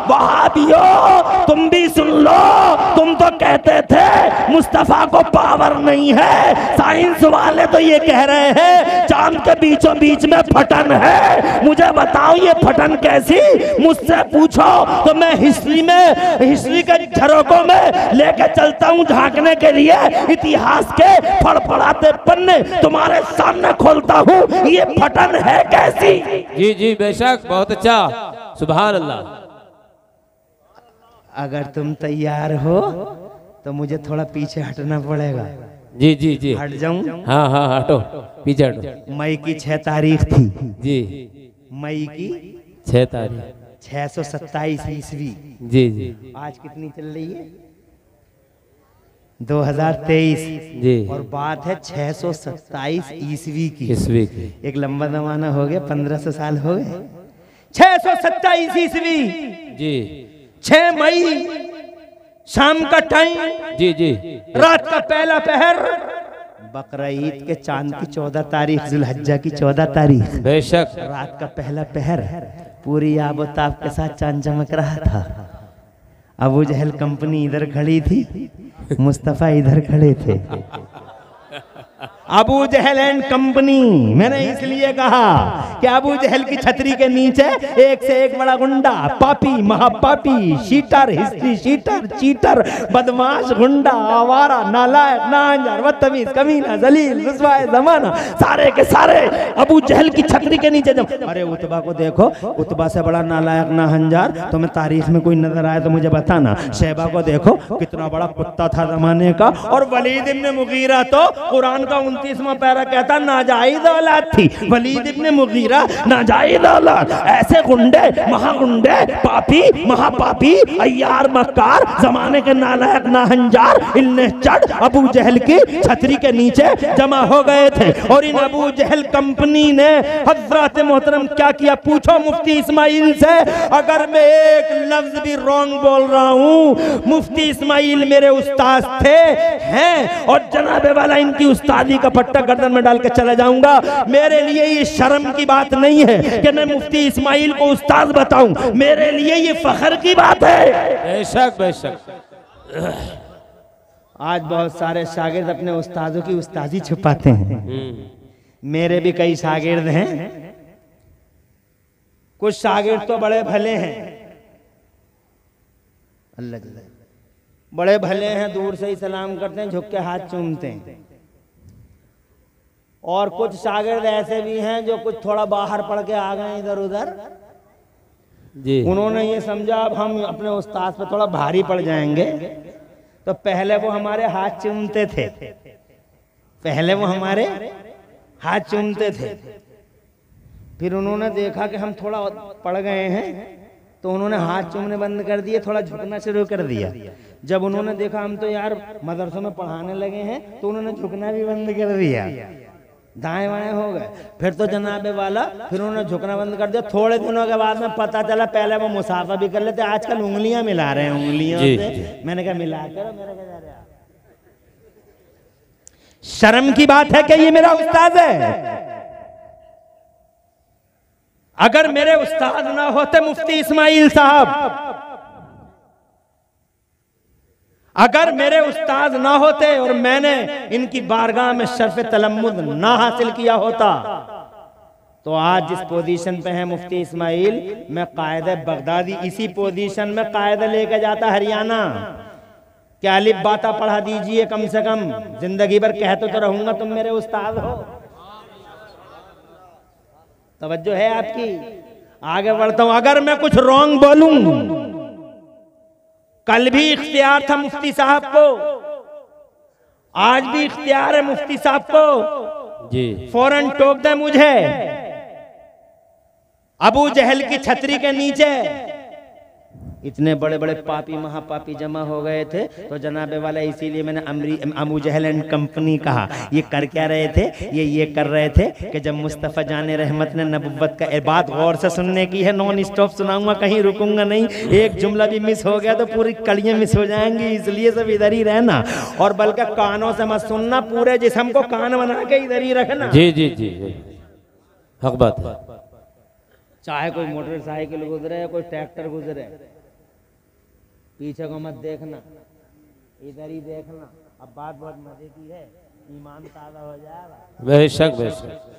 वहाबियों तुम भी सुन लो। तुम तो कहते थे मुस्तफा को पावर नहीं है, साइंस वाले तो ये कह रहे हैं चांद के बीचों बीच में फटन है। मुझे बताओ ये फटन कैसी? मुझसे पूछो तो मैं हिस्ट्री के झरोकों में लेके चलता हूँ झांकने के लिए। इतिहास के फड़फड़ाते पन्ने तुम्हारे सामने खोलता हूँ। ये फटन है कैसी? जी जी बेशक, बहुत अच्छा। सुभान अल्लाह। अगर तुम तैयार हो तो मुझे थोड़ा पीछे हटना पड़ेगा। जी जी जी। हट जाऊं? हाँ हाँ हटो, पीछे हटो। मई की 6 तारीख थी जी। मई की 6 तारीख 627 ईस्वी। जी जी। आज कितनी चल रही है? 2023 जी। और बात है 627 ईस्वी की। ईस्वी की। एक लंबा जमाना हो गया, 1500 साल हो गए। 627 ईस्वी जी। 6 मई शाम का टाइम, जी जी। रात का पहला पहर, बकरा ईद के चांद की 14 तारीख, जुल्हज्जा की 14 तारीख, बेशक रात का पहला पहर, पूरी आबोताब के साथ चांद चमक रहा था। अबू जहल कंपनी इधर खड़ी थी, मुस्तफा इधर खड़े थे। अबू जहल एंड कंपनी, मैंने इसलिए कहा कि अबू जहल की छतरी के नीचे एक से एक बड़ा गुंडा, पापी, महापापी, शीटर, हिस्ट्री शीटर, चीटर, बदमाश, गुंडा, आवारा, नालायक, नांजार, बदतमीज, कमीना, जलील, रुसवाए जमाना, सारे के सारे अबू जहल की छतरी के नीचे जब। अरे उतबा को देखो, उतबा से बड़ा नालायक, नाहंजार तुम्हें तारीख में कोई नजर आए तो मुझे बताना। शैबा को देखो, कितना बड़ा कुत्ता था जमाने का। और वलीद इब्न मुगीरा तो कुरान का 29वां पैरा कहता नाजायज औलाद थी। वलीद इब्न मुगीरा नाजायज औलाद। ऐसे गुंडे, महागुंडे, पापी, महापापी, अय्यार, मक्कार, जमाने के नालायक, नाहंजार, इल्ने चढ़ अबू जहल की छतरी के नीचे जमा हो गए थे। और इन अबू जहल कंपनी ने हजरत मोहतरम क्या किया, पूछो मुफ्ती इस्माइल से। अगर मैं एक लफ्ज भी रॉन्ग बोल रहा हूँ, मुफ्ती इस्माइल मेरे उस्ताद थे, हैं, और जनाबे वाला इनकी उस्तादी का पट्टा गर्दन में डाल के चला जाऊंगा। मेरे लिए ये शर्म की बात नहीं है कि मैं मुफ्ती इस्माइल को उस्ताद बताऊं, मेरे लिए ये फख्र की बात है। बेशक बेशक। आज बहुत सारे शागिर्द अपने उस्तादों की उस्तादी छुपाते हैं। मेरे भी कई शागिर्द हैं, कुछ शागिर्द तो बड़े भले हैं, अल्लाह जल्ल, बड़े भले हैं, दूर से ही सलाम करते हैं, झुक के हाथ चूमते हैं। और कुछ शागिर्द ऐसे भी हैं जो कुछ थोड़ा बाहर पढ़ के आ गए इधर उधर जी। उन्होंने ये समझा अब हम अपने उस्ताद पे थोड़ा भारी पड़ जाएंगे, तो पहले वो हमारे हाथ चूमते थे, पहले वो हमारे हाथ चूमते थे। फिर उन्होंने देखा कि हम थोड़ा पड़ गए हैं, तो उन्होंने हाथ चूमने बंद कर दिए, थोड़ा झुकना शुरू कर दिया। जब उन्होंने देखा हम तो यार मदरसों में पढ़ाने लगे हैं, तो उन्होंने झुकना भी बंद कर दिया, दाएं बाएं हो गए। फिर तो जनाबे वाला फिर उन्होंने झुकना बंद कर दिया। थोड़े दिनों के बाद में पता चला पहले वो मुसाफा भी कर लेते, आजकल उंगलियां मिला रहे हैं, उंगलियों से। मैंने कहा मिला करो, मेरे क्या जा रहे हैं। शर्म की बात है कि ये मेरा उस्ताद है। अगर मेरे उस्ताद ना होते मुफ्ती इस्माइल साहब, अगर मेरे उस्ताद ना होते और मैंने इनकी बारगाह में शर्फ तलम्मुद ना हासिल किया होता, तो आज जिस पोजीशन पे है मुफ्ती इस्माइल, मैं कायदे बगदादी इसी पोजीशन में कायदा लेके जाता हरियाणा। क्या अलिफ बाता पढ़ा दीजिए कम से कम, जिंदगी भर कहते तो रहूंगा तुम मेरे उस्ताद हो। तवज्जो है आपकी? आगे बढ़ता हूं। अगर मैं कुछ रॉन्ग बोलूं, कल भी इख्तियार था मुफ्ती साहब को, आज भी इख्तियार है मुफ्ती साहब को जी, फौरन टोक दे मुझे। अबू जहल की छतरी के नीचे इतने बड़े बड़े पापी महापापी जमा हो गए थे, तो जनाबे वाला इसीलिए मैंने अबू जहल एंड कंपनी कहा। ये कर क्या रहे थे? ये कर रहे थे कि जब मुस्तफ़ा जाने रहमत ने नबुव्वत का, बात गौर से सुनने की है, नॉन स्टॉप सुनाऊंगा, कहीं रुकूंगा नहीं। एक जुमला भी मिस हो गया तो पूरी कड़ियां मिस हो जाएंगी, इसलिए सब इधर ही रहना। और बल्कि कानों से मत सुनना, पूरे जिस्म को कान बना के इधर ही रखना। जी जी जी, हक बात। चाहे कोई मोटरसाइकिल गुजरे या कोई ट्रैक्टर गुजरे, पीछे को मत देखना, इधर ही देखना। अब बात बहुत मजे की है, ईमान ताज़ा हो जाएगा। बेशक बेशक।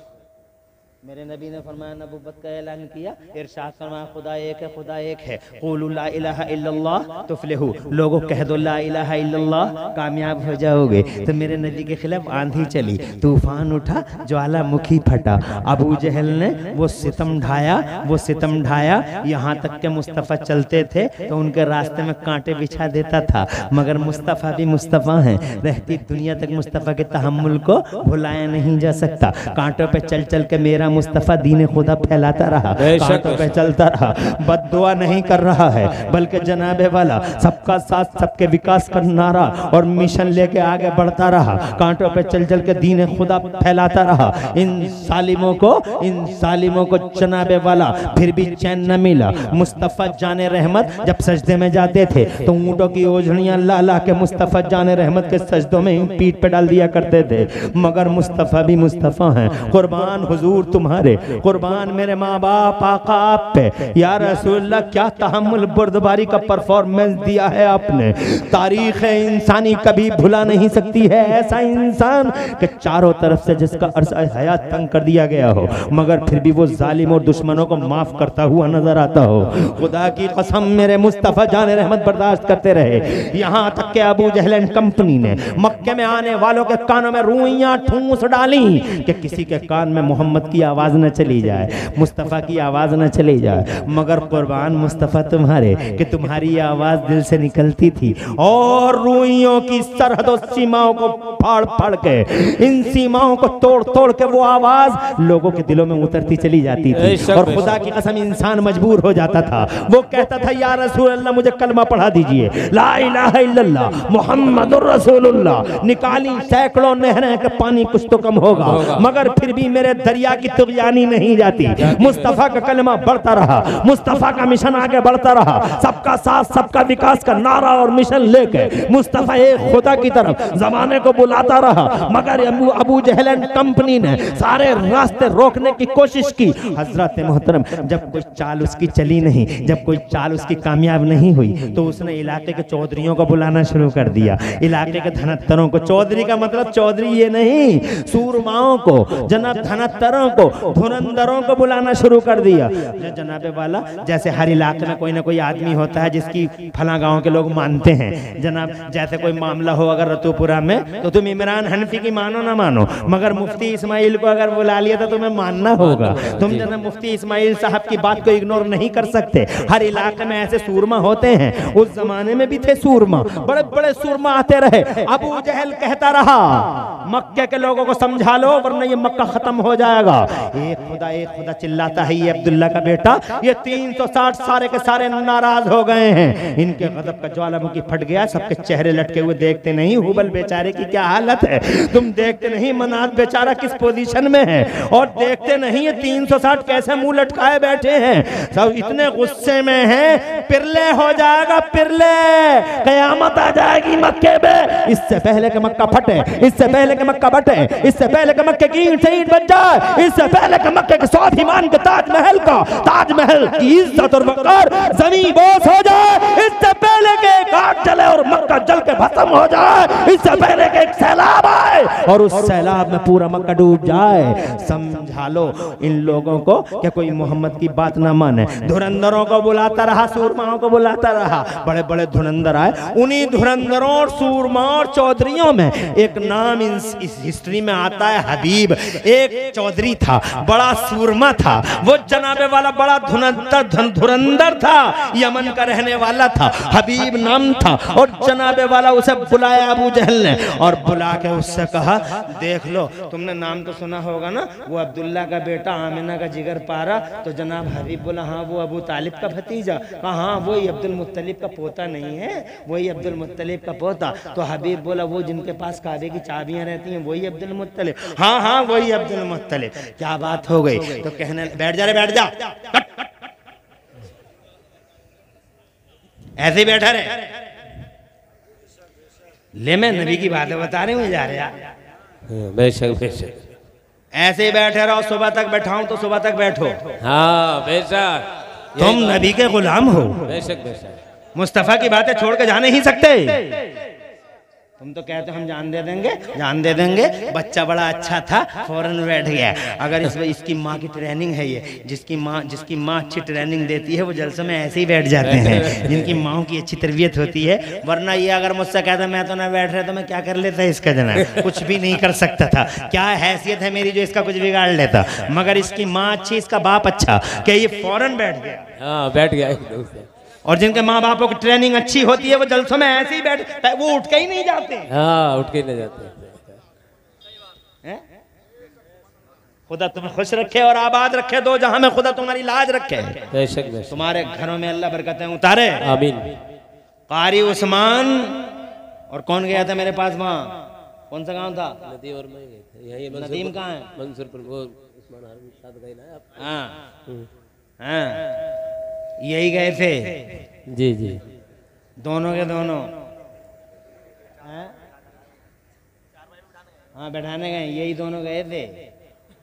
मेरे नबी ने फरमाया, नबुव्वत का ऐलान किया, इरशाद फरमाया, खुदा एक है, खुदा एक है। क़ुलू ला इलाहा इल्लल्लाह तुफ़्लिहू, लोगों कह दो ला इलाहा इल्लल्लाह, कामयाब हो जाओगे। तो मेरे नबी के खिलाफ आंधी चली, तूफान उठा, ज्वालामुखी फटा। अबू जहल ने वो सितम ढाया, वो सितम ढाया, यहाँ तक के मुस्तफ़ा चलते थे तो उनके रास्ते में कांटे बिछा देता था। मगर मुस्तफ़ा भी मुस्तफ़ा हैं, रहती दुनिया तक मुस्तफ़ा के तहम्मुल को भुलाया नहीं जा सकता। कांटों पे चल चल के मेरा मुस्तफ़ा दीन खुदा फैलाता रहा, कांटों पे चलता रहा, बद्दुआ नहीं कर रहा है, बल्कि जनाबे वाला सबका साथ सबके विकास का नारा और मिशन लेके आगे बढ़ता रहा, कांटों पे चल चल के दीन खुदा फैलाता रहा। इन सालिमों को जनाबे वाला फिर भी चैन न मिला। मुस्तफ़ा जाने रहमत जब सजदे में जाते थे तो ऊँटों की ओझड़ियाँ ला ला के मुस्तफ़ा जाने रहमत के सजदों में पीठ पे डाल दिया करते थे। मगर मुस्तफ़ा भी मुस्तफ़ा हैं। कुर्बान हुजूर तुम्हारे, कुर्बान मेरे माँ बाप आका आप पे। या रसूलल्लाह क्या तहम्मुल बुर्दबारी का परफॉर्मेंस दिया है आपने। तारीख़ इंसानी कभी भुला नहीं सकती है ऐसा इंसान कि चारों तरफ से जिसका अरसा हयात तंग कर दिया गया हो, मगर फिर भी वो जालिम और दुश्मनों को माफ करता हुआ नजर आता हो। खुदा की कसम मेरे मुस्तफ़ा जाने रहमत बर्दाश्त करते रहे। यहाँ तक के अबू जहल एंड कंपनी ने मक्के में आने वालों के कानों में रुइयां ठूंस डाली कि किसी के कान में मोहम्मद की आवाज़ न चली जाए, मुस्तफ़ा की आवाज़ न चली जाए। मगर कुर्बान मुस्तफ़ा तुम्हारे कि तुम्हारी आवाज़ दिल से निकलती थी और रुइयों की सरहदों सीमाओं को फाड़ फाड़ के, इन सीमाओं को तोड़ तोड़ के वो आवाज़ लोगों के दिलों में उतरती चली जाती थी। और खुदा की कसम इंसान मजबूर हो जाता था, वो कहता था या रसूल अल्लाह मुझे कलमा पढ़ा दीजिए, ला इलाहा इल्लल्लाह मुहम्मदुर रसूलुल्लाह। निकाली सैकड़ों नहरें के पानी कुछ तो कम होगा, मगर फिर भी मेरे दरिया की तुग़यानी नहीं जाती। मुस्तफ़ा का कलमा बढ़ता रहा, मुस्तफ़ा का मिशन आगे बढ़ता रहा, सबका साथ सबका विकास का नारा और मिशन लेके मुस्तफ़ा एक खुदा की तरफ जमाने को बुलाता रहा। मगर अबू जहल एंड कंपनी ने सारे रास्ते रोकने की कोशिश की। हजरत मोहतरम जब कोई चाल उसकी चली नहीं, जब कोई चाल उसकी कामयाब नहीं हुई, तो उसने इलाके के चौधरियों को बुलाना शुरू कर दिया, इलाके के धनत्तरों को। चौधरी का मतलब चौधरी ये नहीं, सूरमाओं को, जनाब धनत्तरों को, धुरंधरों को बुलाना शुरू कर दिया। जनाबे वाला जैसे हर इलाके में कोई ना कोई आदमी होता है जिसकी फला गांव के लोग मानते हैं। जनाब जैसे कोई मामला हो अगर रतुपुरा में, तो तुम इमरान हनफी की मानो ना मानो, मगर मुफ्ती इस्माइल को अगर बुला लिया तो तुम्हें मानना होगा। तुम जनाब मुफ्ती इस्माइल साहब की बात को इग्नोर नहीं कर सकते। हर इलाके में ऐसे सूरमा होते हैं, उस जमाने में भी थे सूरमा, बड़े बड़े सूरमा आते रहे। अबू जहल कहता रहा मक्के के लोगों को समझा लो वरना ये मक्का खत्म हो जाएगा। एक खुदा चिल्लाता है, ये अब्दुल्ला का बेटा, ये 360 सारे के सारे नाराज हो गए हैं। इनके गजब का ज्वालामुखी फट गया, सबके चेहरे लटके हुए। देखते नहीं हुबल बेचारे की क्या हालत है, तुम देखते नहीं मनात बेचारा किस पोजीशन में है, और देखते नहीं ये 360 कैसे मुंह लटकाए बैठे हैं। सब इतने गुस्से में हैं, पिरले हो जाएगा, पिरले कयामत आ जाएगी मक्के में। इससे पहले कि मक्का फटे, इससे पहले कि मक्का बटे, इससे पहले कि मक्के की ईंट से ईंट बन जाए, इससे पहले कि मक्के के स्वाभिमान के ताजमहल की इज्जत और वक़ार जमीन बोस हो जाए, इससे पहले कि एक आग जले और मक्का जल के भस्म हो जाए, इससे पहले कि एक सैलाब आए और उस सैलाब में पूरा मक्का डूब जाए। समझा लो इन लोगों को कि कोई मोहम्मद की बात ना माने। धुरंधरों को बुलाता रहा, सूरमाओं को बुलाता रहा, बड़े बड़े धुरंधर आए। उन्हीं धुरंधरों और सूरमा और चौधरियों में एक नाम इस हिस्ट्री में आता है, हबीब। एक चौधरी था, बड़ा सूरमा था, वो जनाबे वाला बड़ा धुरंधर था, यमन का रहने वाला था, हबीब नाम था। और जनाबे वाला उसे बुलाया अबू जहल ने, और बुला के उससे कहा देख लो, तुमने नाम तो सुना होगा ना, वो अब्दुल्ला का बेटा, आमिना का जिगर पारा। तो जनाब हबीब बोला हाँ वो अबू तालिब का भतीजा। कहा हाँ वही अब्दुल मुत्तलिब का पोता नहीं है, वही अब्दुल मुत्तलिब का पोता। तो हबीब बोला वो जिनके पास काबे की चाबियां रहती हैं वही अब्दुल मुत्तलिब। हाँ हाँ वही अब्दुल मुत्तलिब। क्या बात हो गई? तो कहने बैठ जा रे, बैठ जा, ऐसे ही बैठा रहे। ले मैं नबी की बातें बता रहे हूँ जा रहे यार। बेशक बेशक ऐसे ही बैठे रहो, सुबह तक बैठाऊं तो सुबह तक बैठो। हाँ बेशक, तुम नबी के गुलाम हो, बेशक बेशक, मुस्तफा की बातें छोड़ के जा नहीं सकते। तुम तो कहते हो हम जान दे देंगे, जान दे देंगे। बच्चा बड़ा अच्छा था, फौरन बैठ गया। अगर इसकी माँ की ट्रेनिंग है, ये जिसकी माँ अच्छी ट्रेनिंग देती है वो जलसों में ऐसे ही बैठ जाते हैं, जिनकी माँ की अच्छी तरबियत होती है। वरना ये अगर मुझसे कहता मैं तो ना बैठ रहा तो मैं क्या कर लेता इसका जनाब, कुछ भी नहीं कर सकता था। क्या हैसियत है मेरी जो इसका कुछ बिगाड़ लेता। मगर इसकी माँ अच्छी, इसका बाप अच्छा, क्या ये फौरन बैठ गया। हाँ बैठ गया। और जिनके माँ बापों की ट्रेनिंग अच्छी होती है वो जलसों में ऐसे ही बैठ, वो उठ के ही नहीं जाते। हाँ उठ के नहीं जाते। खुदा तुम्हें खुश रखे और आबाद रखे, दो जहां में खुदा तुम्हारी लाज रखे, बेशक बेशक, तुम्हारे घरों में अल्लाह बरकतें उतारे। आमीन। कारी उस्मान और कौन गया था मेरे पास वहाँ, कौन सा गांव था? नदीम और मैं गए थे। यही नदीम कहाँ है? मंसूरपुर, वो उस्मान हारून के साथ गए ना आप? हाँ हाँ, यही गए थे जी जी, दोनों के दोनों। हाँ बैठाने गए, यही दोनों गए थे।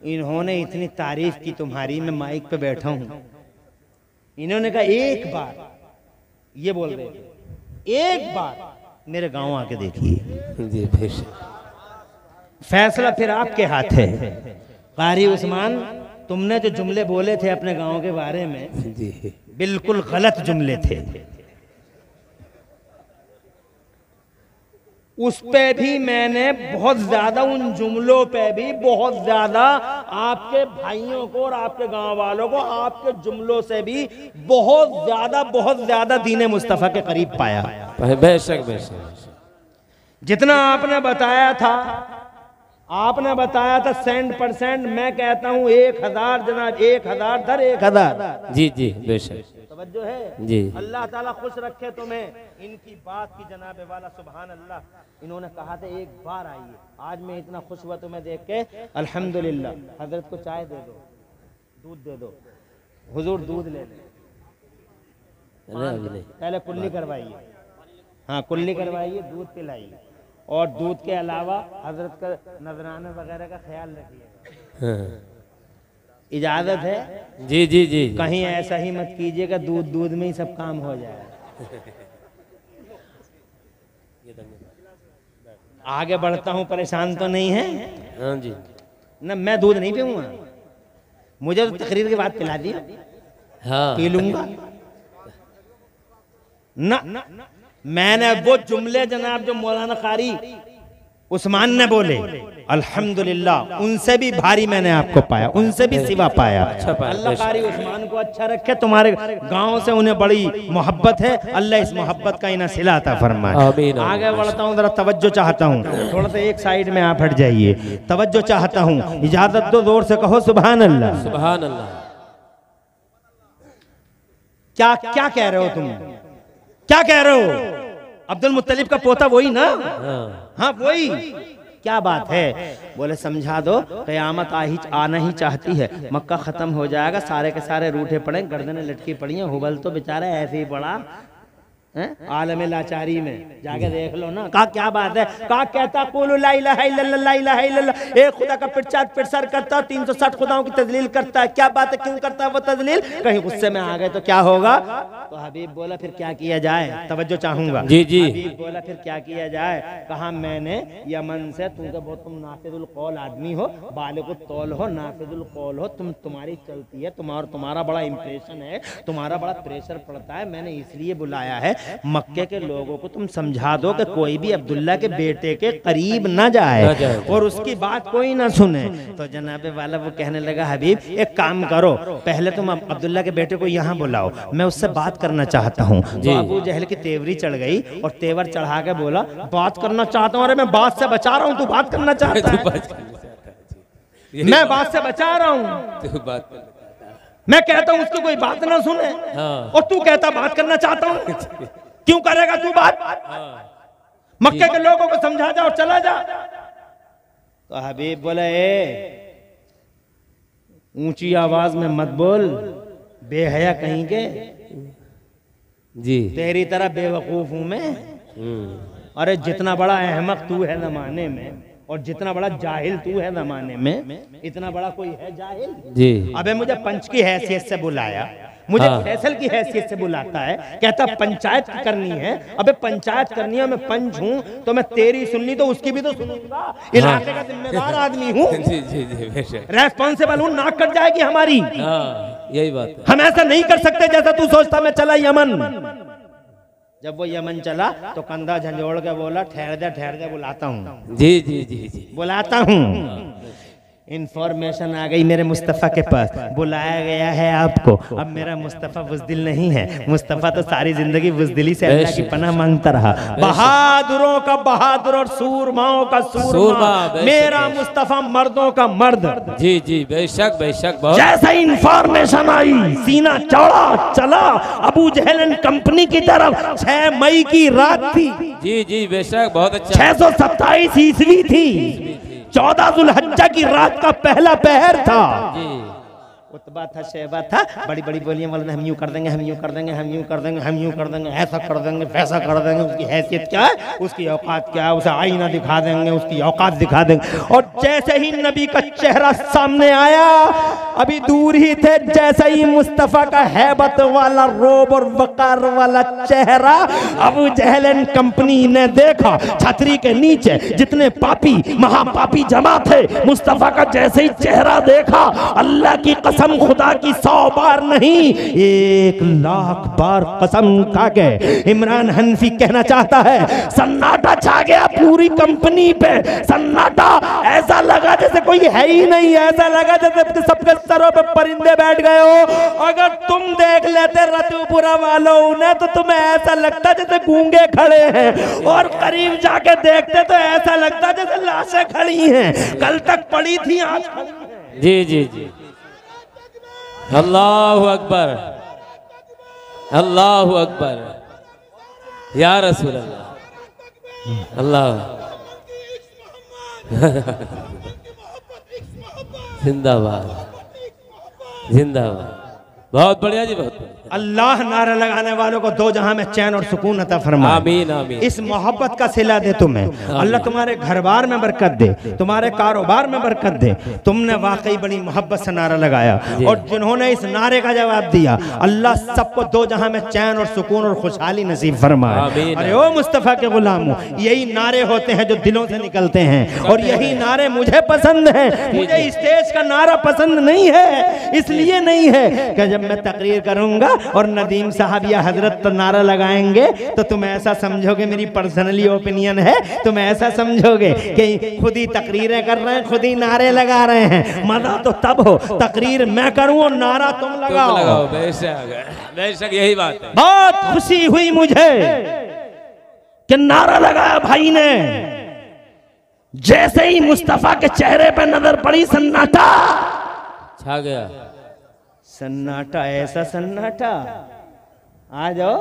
इन्होंने इतनी तारीफ की तुम्हारी, मैं माइक पे बैठा हूँ, इन्होंने कहा एक बार, ये बोल रहे थे, एक बार मेरे गांव आके देखिए। जी बेशक, फैसला फिर आपके हाथ है। कारी उस्मान, तुमने जो जुमले बोले थे अपने गांव के बारे में, जी बिल्कुल गलत जुमले थे। उस पे भी मैंने बहुत ज्यादा, उन जुमलों पे भी बहुत ज्यादा आपके भाइयों को और आपके गांव वालों को आपके जुमलों से भी बहुत ज्यादा दीने मुस्तफा के करीब पाया। बेशक बेशक, जितना आपने बताया था, आपने बताया था 100%, मैं कहता हूं 1000 जनाब, 1000 धर 1000। जी जी बेशक, तवज्जो है जी। अल्लाह ताला खुश रखे तुम्हें। इनकी बात की जनाब वाला, सुभान अल्लाह, इन्होंने कहा था एक बार आइए। आज मैं इतना खुश हुआ तुम्हें देख के, अल्हम्दुलिल्लाह। हजरत को चाय दे दो, दूध दे दो, हुजूर दूध ले लें, पहले कुल्ली करवाइए, हाँ कुल्ली करवाइए, दूध पिलाइए, और दूध के अलावा हजरत का नजराना वगैरह का ख्याल रखिए। इजाजत है? जी जी जी, कहीं ऐसा ही मत कीजिएगा दूध में ही सब काम हो जाए। आगे बढ़ता हूँ, परेशान तो नहीं है? हाँ जी, ना मैं दूध नहीं पीऊंगा, मुझे तो तकरीर के बाद पिला दी, हाँ पी लूंगा ना। मैंने वो जुमले जनाब जो मौलाना कारी उस्मान ने बोले, अल्हम्दुलिल्लाह, उनसे भी भारी मैंने आपको पाया, उनसे भी सिवा पाया। अल्लाह कारी उस्मान को अच्छा रखे, तुम्हारे गांव से उन्हें बड़ी मोहब्बत है, अल्लाह इस मोहब्बत का इन्हें सिला अता फरमाए। आगे बढ़ता हूँ, जरा तवज्जो चाहता हूँ, थोड़ा सा एक साइड में आप हट जाइए, तवज्जो चाहता हूँ, इजाजत दो, जोर से कहो सुभान अल्लाह। सुभान अल्लाह। क्या क्या कह रहे हो तुम, क्या कह रहे हो? अब्दुल मुत्तलिब का पोता वही ना? हाँ वही। क्या बात है? बोले समझा दो, कयामत आना ही चाहती है, मक्का खत्म हो जाएगा, सारे के सारे रूठे पड़े, गर्दनें लटकी पड़ी हैं, हुबल तो बेचारा ऐसे ही पड़ा आलम लाचारी में, जाके देख लो ना। कहा क्या बात है? कहा कहता कुल ला इलाहा इल्लल्लाह, ला इलाहा इल्लल्लाह, एक खुदा का पिरसर करता, 360 खुदाओं की तजलील करता है। क्या बात है, क्यों करता है वो तजलील? कहीं गुस्से में आ गए तो क्या होगा? तो हबीब बोला फिर क्या किया जाए? तवज्जो चाहूंगा। जी जी। हबीब बोला फिर क्या किया जाए? कहा मैंने यमन से, तुम नाफिजुल कौल आदमी हो, बालिगुत तौल हो, नाफिजुल कौल हो, तुम्हारी चलती है, तुम्हारा बड़ा इंप्रेशन है, तुम्हारा बड़ा प्रेशर पड़ता है, मैंने इसलिए बुलाया है, मक्के के लोगों को तुम समझा दो कि कोई भी अब्दुल्ला के बेटे के करीब न जाए और उसकी बात कोई ना सुने। तो जनाबे वाला वो कहने लगा, हबीब एक काम करो, पहले तुम अब्दुल्ला के बेटे को यहाँ बुलाओ, मैं उससे बात करना चाहता हूँ। तो अबू जहल की तेवरी चढ़ गई और तेवर चढ़ा के बोला, बात करना चाहता हूँ? अरे मैं बात से बचा रहा हूँ, तू बात करना चाहता है? मैं बात से बचा रहा हूँ, मैं कहता हूँ उसकी कोई बात ना सुने, और तू कहता बात करना चाहता हूँ। क्यों करेगा तू बात? मक्के के लोगों को समझा जा और चला जा। तो हबीब बोले, ऊंची आवाज में मत बोल, बेहया कहीं के, जी तेरी तरह बेवकूफ हूं मैं। अरे जितना बड़ा अहमक तू है जमाने में, और जितना बड़ा जाहिल तू है जमाने में, इतना बड़ा कोई है जाहिल? जी। अबे मुझे पंच की हैसियत से बुलाया, मुझे फैसल की हैसियत से बुलाता है, कहता पंचायत करनी है। अबे पंचायत करनी है, मैं पंच हूँ, तो मैं तेरी सुननी तो उसकी भी तो सुनूंगा, इलाके का जिम्मेदार आदमी हूँ, रेस्पॉन्सिबल हूँ, नाक कट जाएगी हमारी। यही बात है। हम ऐसा नहीं कर सकते जैसा तू सोचता। मैं चला यमन। जब वो यमन चला तो कंधा झंझोड़ के बोला, ठहर दे बुलाता हूँ। जी जी जी जी, बुलाता हूँ। इंफॉर्मेशन आ गई मेरे मुस्तफ़ा के पास, बुलाया गया है आपको। अब मेरा मुस्तफ़ा बुज़दिल नहीं है, मुस्तफ़ा तो सारी जिंदगी बुज़दिली से अल्लाह की पनाह मांगता रहा। बहादुरों का बहादुर और सूरमाओं का सूरमा, मेरा मुस्तफ़ा मर्दों का मर्द। जी जी बेशक बेशक। बहुत जैसा इंफॉर्मेशन आई सीना चौड़ा चला अबू जहल एंड कंपनी की तरफ। 6 मई की रात थी। जी जी बेशक बहुत अच्छा। 627 ईस्वी थी। 14 जुल्हज्जा की रात का पहला पहर था। उतबा था, शहबा था, बड़ी बड़ी बोलियां बोलते हम यूं कर देंगे, हम यूं कर देंगे, हम यूं कर देंगे, हम यूं कर देंगे, ऐसा कर देंगे, वैसा कर देंगे। उसकी हैसियत क्या है, उसकी औकात क्या है, उसे आईना दिखा देंगे, उसकी औकात दिखा देंगे। और जैसे ही नबी का चेहरा सामने आया, अभी दूर ही थे, जैसे ही मुस्तफ़ा का हैबत वाला रोब और वकार वाला चेहरा अबू जहल एंड कंपनी ने देखा। छतरी के नीचे जितने पापी महापापी जमा थे, मुस्तफ़ा का जैसे ही चेहरा देखा, अल्लाह की कसम, खुदा की 100 बार नहीं 1,00,000 बार कसम खा के इमरान हनफी कहना चाहता है, सन्नाटा छा गया पूरी कंपनी पे। सन्नाटा ऐसा लगा जैसे कोई है ही नहीं, ऐसा लगा जैसे सबके सरों पे परिंदे बैठ गए हो। अगर तुम देख लेते रतुपुरा वालों ने तो तुम्हें ऐसा लगता जैसे गूंगे खड़े हैं, और करीब जाके देखते तो ऐसा लगता जैसे लाशें खड़ी हैं, कल तक पड़ी थी आज खड़ी हैं। जी जी जी। अल्लाहु अकबर, अल्लाहु अकबर, या रसूल अल्लाह, अल्लाह जिंदाबाद जिंदाबाद। बहुत बढ़िया जी, बहुत बढ़िया। अल्लाह नारा लगाने वालों को दो जहां में चैन और सुकून अता फरमाए। आमीन आमीन। इस मोहब्बत का सिला दे तुम्हें अल्लाह, तुम्हारे घर बार में बरकत दे, तुम्हारे कारोबार में बरकत दे। तुमने वाकई बड़ी मोहब्बत से नारा लगाया, और जिन्होंने इस नारे का जवाब दिया, अल्लाह सबको दो जहां में चैन और सुकून और खुशहाली नसीब फरमाए। अरे ओ मुस्तफ़ा के गुलामों, यही नारे होते हैं जो दिलों से निकलते हैं, और यही नारे मुझे पसंद हैं। मुझे स्टेज का नारा पसंद नहीं है, इसलिए नहीं है कि जब मैं तकरीर करूंगा और नदीम साहब या हजरत नारा लगाएंगे तो तुम ऐसा समझोगे मेरी पर्सनली ओपिनियन है, तुम ऐसा समझोगे कि खुद ही तकरीरें कर रहे हैं, खुद ही नारे लगा रहे हैं। मजा तो तब हो तकरीर मैं करूं और नारा तुम लगाओ। बेशक बेशक, यही बात है। बहुत खुशी हुई मुझे कि नारा लगाया भाई ने। जैसे ही मुस्तफा के चेहरे पर नजर पड़ी, सन्नाटा छा गया। सन्नाटा, ऐसा सन्नाटा। आ जाओ।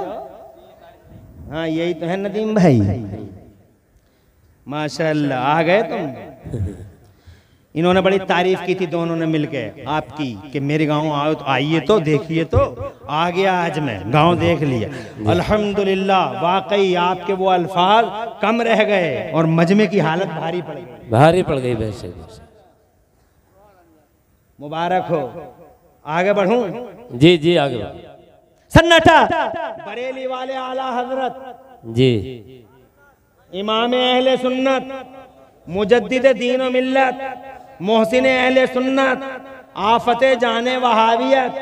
हाँ यही तो है नदीम भाई, माशाल्लाह आ गए तुम। इन्होंने बड़ी तारीफ की थी दोनों ने मिलके आपकी, कि मेरे गांव आओ तो आइए तो देखिए। तो आ गया, आज मैं गांव देख लिया अल्हम्दुलिल्लाह। वाकई आपके वो अल्फाज कम रह गए और मजमे की हालत भारी पड़ गई, भारी पड़ गई। बेशक मुबारक हो। आगे बढ़ूं? जी जी आगे। सन्नाटा। बरेली वाले आला हजरत जी, इमाम अहले सुन्नत, मुजद्दिद दीन व मिल्लत, मोहसिन अहले सुन्नत, आफते जाने वहावियत,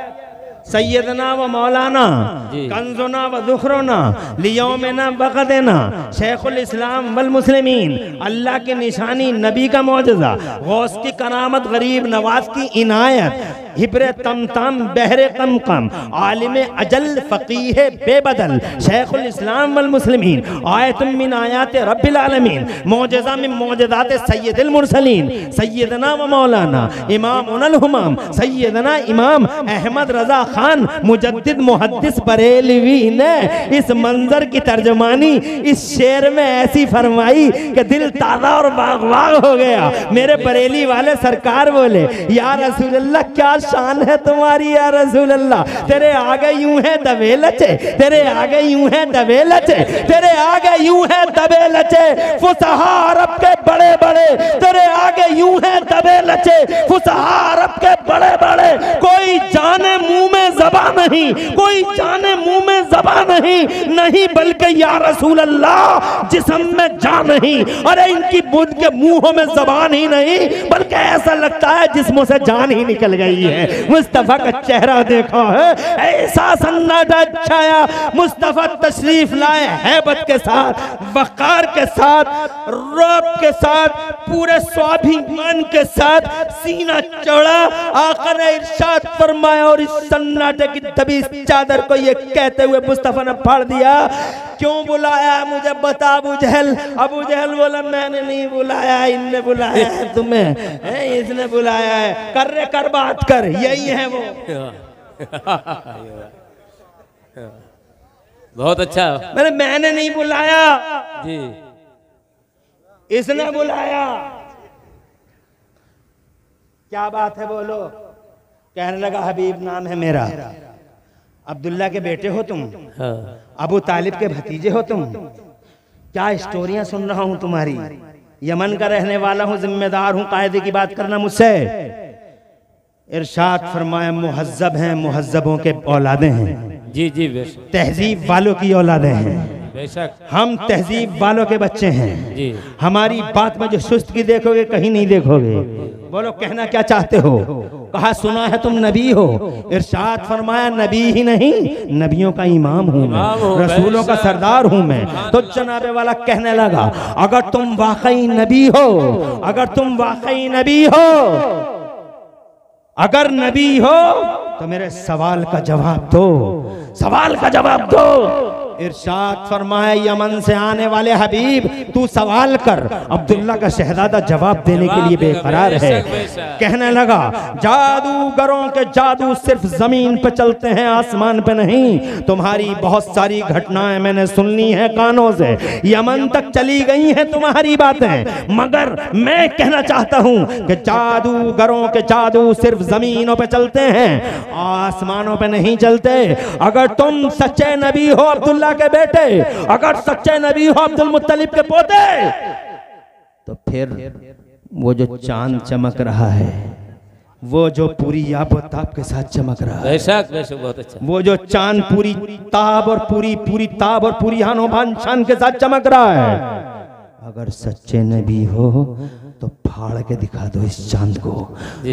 सैयदना व मौलाना, कंजुना व ज़ुखरुना, लियौमिना बक़दना, शेखुल इस्लाम वल मुस्लिमीन, अल्लाह की निशानी, नबी का मौजज़ा, गौस की करामत, गरीब नवाज की इनायत, हिब्रे तमतम बहरे कमकम, आलिम अजल फ़क़ीह बेबदल, शेखुल इस्लाम वल मुस्लिमीन, आयतुम मिन आयात रब्बिल आलमीन, मौजज़ा मिन मौजज़ात सैयदुल मुरसलीन, सैयदना व मौलाना इमामुल हुमाम, सैयदना इमाम अहमद रज़ा खान मुजद्दिद मुहद्दिस बरेलवी ने इस मंजर की तर्जमानी इस शेर में ऐसी फरमाई कि दिल ताज़ा और बाग-बाग हो गया। मेरे बरेली वाले सरकार बोले, या रसूल अल्लाह क्या शान है तुम्हारी या रसूल अल्लाह, तेरे आगे यूं है दबे लचे, तेरे आगे यूं है दबे लचे, तेरे आगे यूं है दबे लचे, फुसहा अरब के बड़े बड़े, तेरे आगे यूं है दबे लचे, फुसहा अरब के बड़े बड़े, कोई जाने मुंह में ज़बान नहीं, कोई जाने मुंह में ज़बां नहीं, नहीं बल्कि या रसूल अल्लाह जिस्म में जान नहीं। अरे इनकी बुद्ध के मुंहों में ज़बान ही नहीं, बल्कि ऐसा लगता है जिस्मों से जान ही निकल गई है। मुस्तफ़ा का चेहरा देखो है, ऐसा सन्नाटा छाया। मुस्तफ़ा तशरीफ लाए हैबत के साथ, वक़ार के साथ, रौब के साथ, पूरे स्वाभिमान के साथ, सीना चौड़ा। आका ने इरशाद फरमाया और इस सन्नाटे की दबी चादर को ये कहते हुए मुस्तफ़ा ने फाड़ दिया, क्यों बुलाया मुझे बता अबू जहल। अबू जहल बोला मैंने नहीं बुलाया, इनने बुलाया है तुम्हें, इसने बुलाया है। कर रे कर बात कर, यही है वो। बहुत अच्छा। मैंने नहीं बुलाया जी, इसने बुलाया। क्या बात है बोलो। कहने लगा हबीब नाम है मेरा, अब्दुल्ला के बेटे हो तुम, हाँ। अबू तालिब के भतीजे हो तुम। क्या स्टोरियां सुन रहा हूं तुम्हारी। यमन का रहने वाला हूं, जिम्मेदार हूं, कायदे की बात करना मुझसे। इरशाद फरमाया मुहज्जब हैं, मुहज्जबों के औलादे हैं। जी जी बेशक, तहजीब वालों की औलादे हैं। बेशक हम तहजीब वालों के बच्चे हैं। जी। हमारी बात में जो सुस्तगी देखोगे कहीं नहीं देखोगे। बोलो कहना क्या चाहते हो। कहा सुना है तुम नबी हो। इरशाद फरमाया नबी ही नहीं, नबियों का इमाम हूँ मैं, रसूलों का सरदार हूँ मैं। तो जनाबे वाला कहने लगा अगर तुम वाकई नबी हो, अगर तुम वाकई नबी हो, अगर नबी हो तो मेरे सवाल का जवाब दो, सवाल का जवाब दो। इरशाद फरमाया यमन से आने वाले हबीब तू सवाल कर। अब्दुल्ला का शहजादा जवाब देने के लिए बेकरार है। कहने लगा जादूगरों के जादू सिर्फ जमीन पे चलते हैं, आसमान पे नहीं। तुम्हारी बहुत सारी घटनाएं मैंने सुननी है कानों से, यमन तक चली गई हैं तुम्हारी बातें, मगर मैं कहना चाहता हूं कि जादूगरों के जादू सिर्फ जमीनों पे चलते हैं, आसमानों पे नहीं चलते। अगर तुम सच्चे नबी हो अब्दुल्ला के बेटे, अगर सच्चे नबी हो अब्दुल मुत्तलिब के पोते, तो फिर वो जो चांद चमक रहा है, वो जो पूरी याबताब के साथ चमक रहा है, बेशक बेशक बहुत अच्छा। वो जो चांद पूरी ताब और पूरी ताब और पूरी हानो बान शान के साथ चमक रहा है, अगर सच्चे नबी हो तो फाड़ के दिखा दो इस चांद को,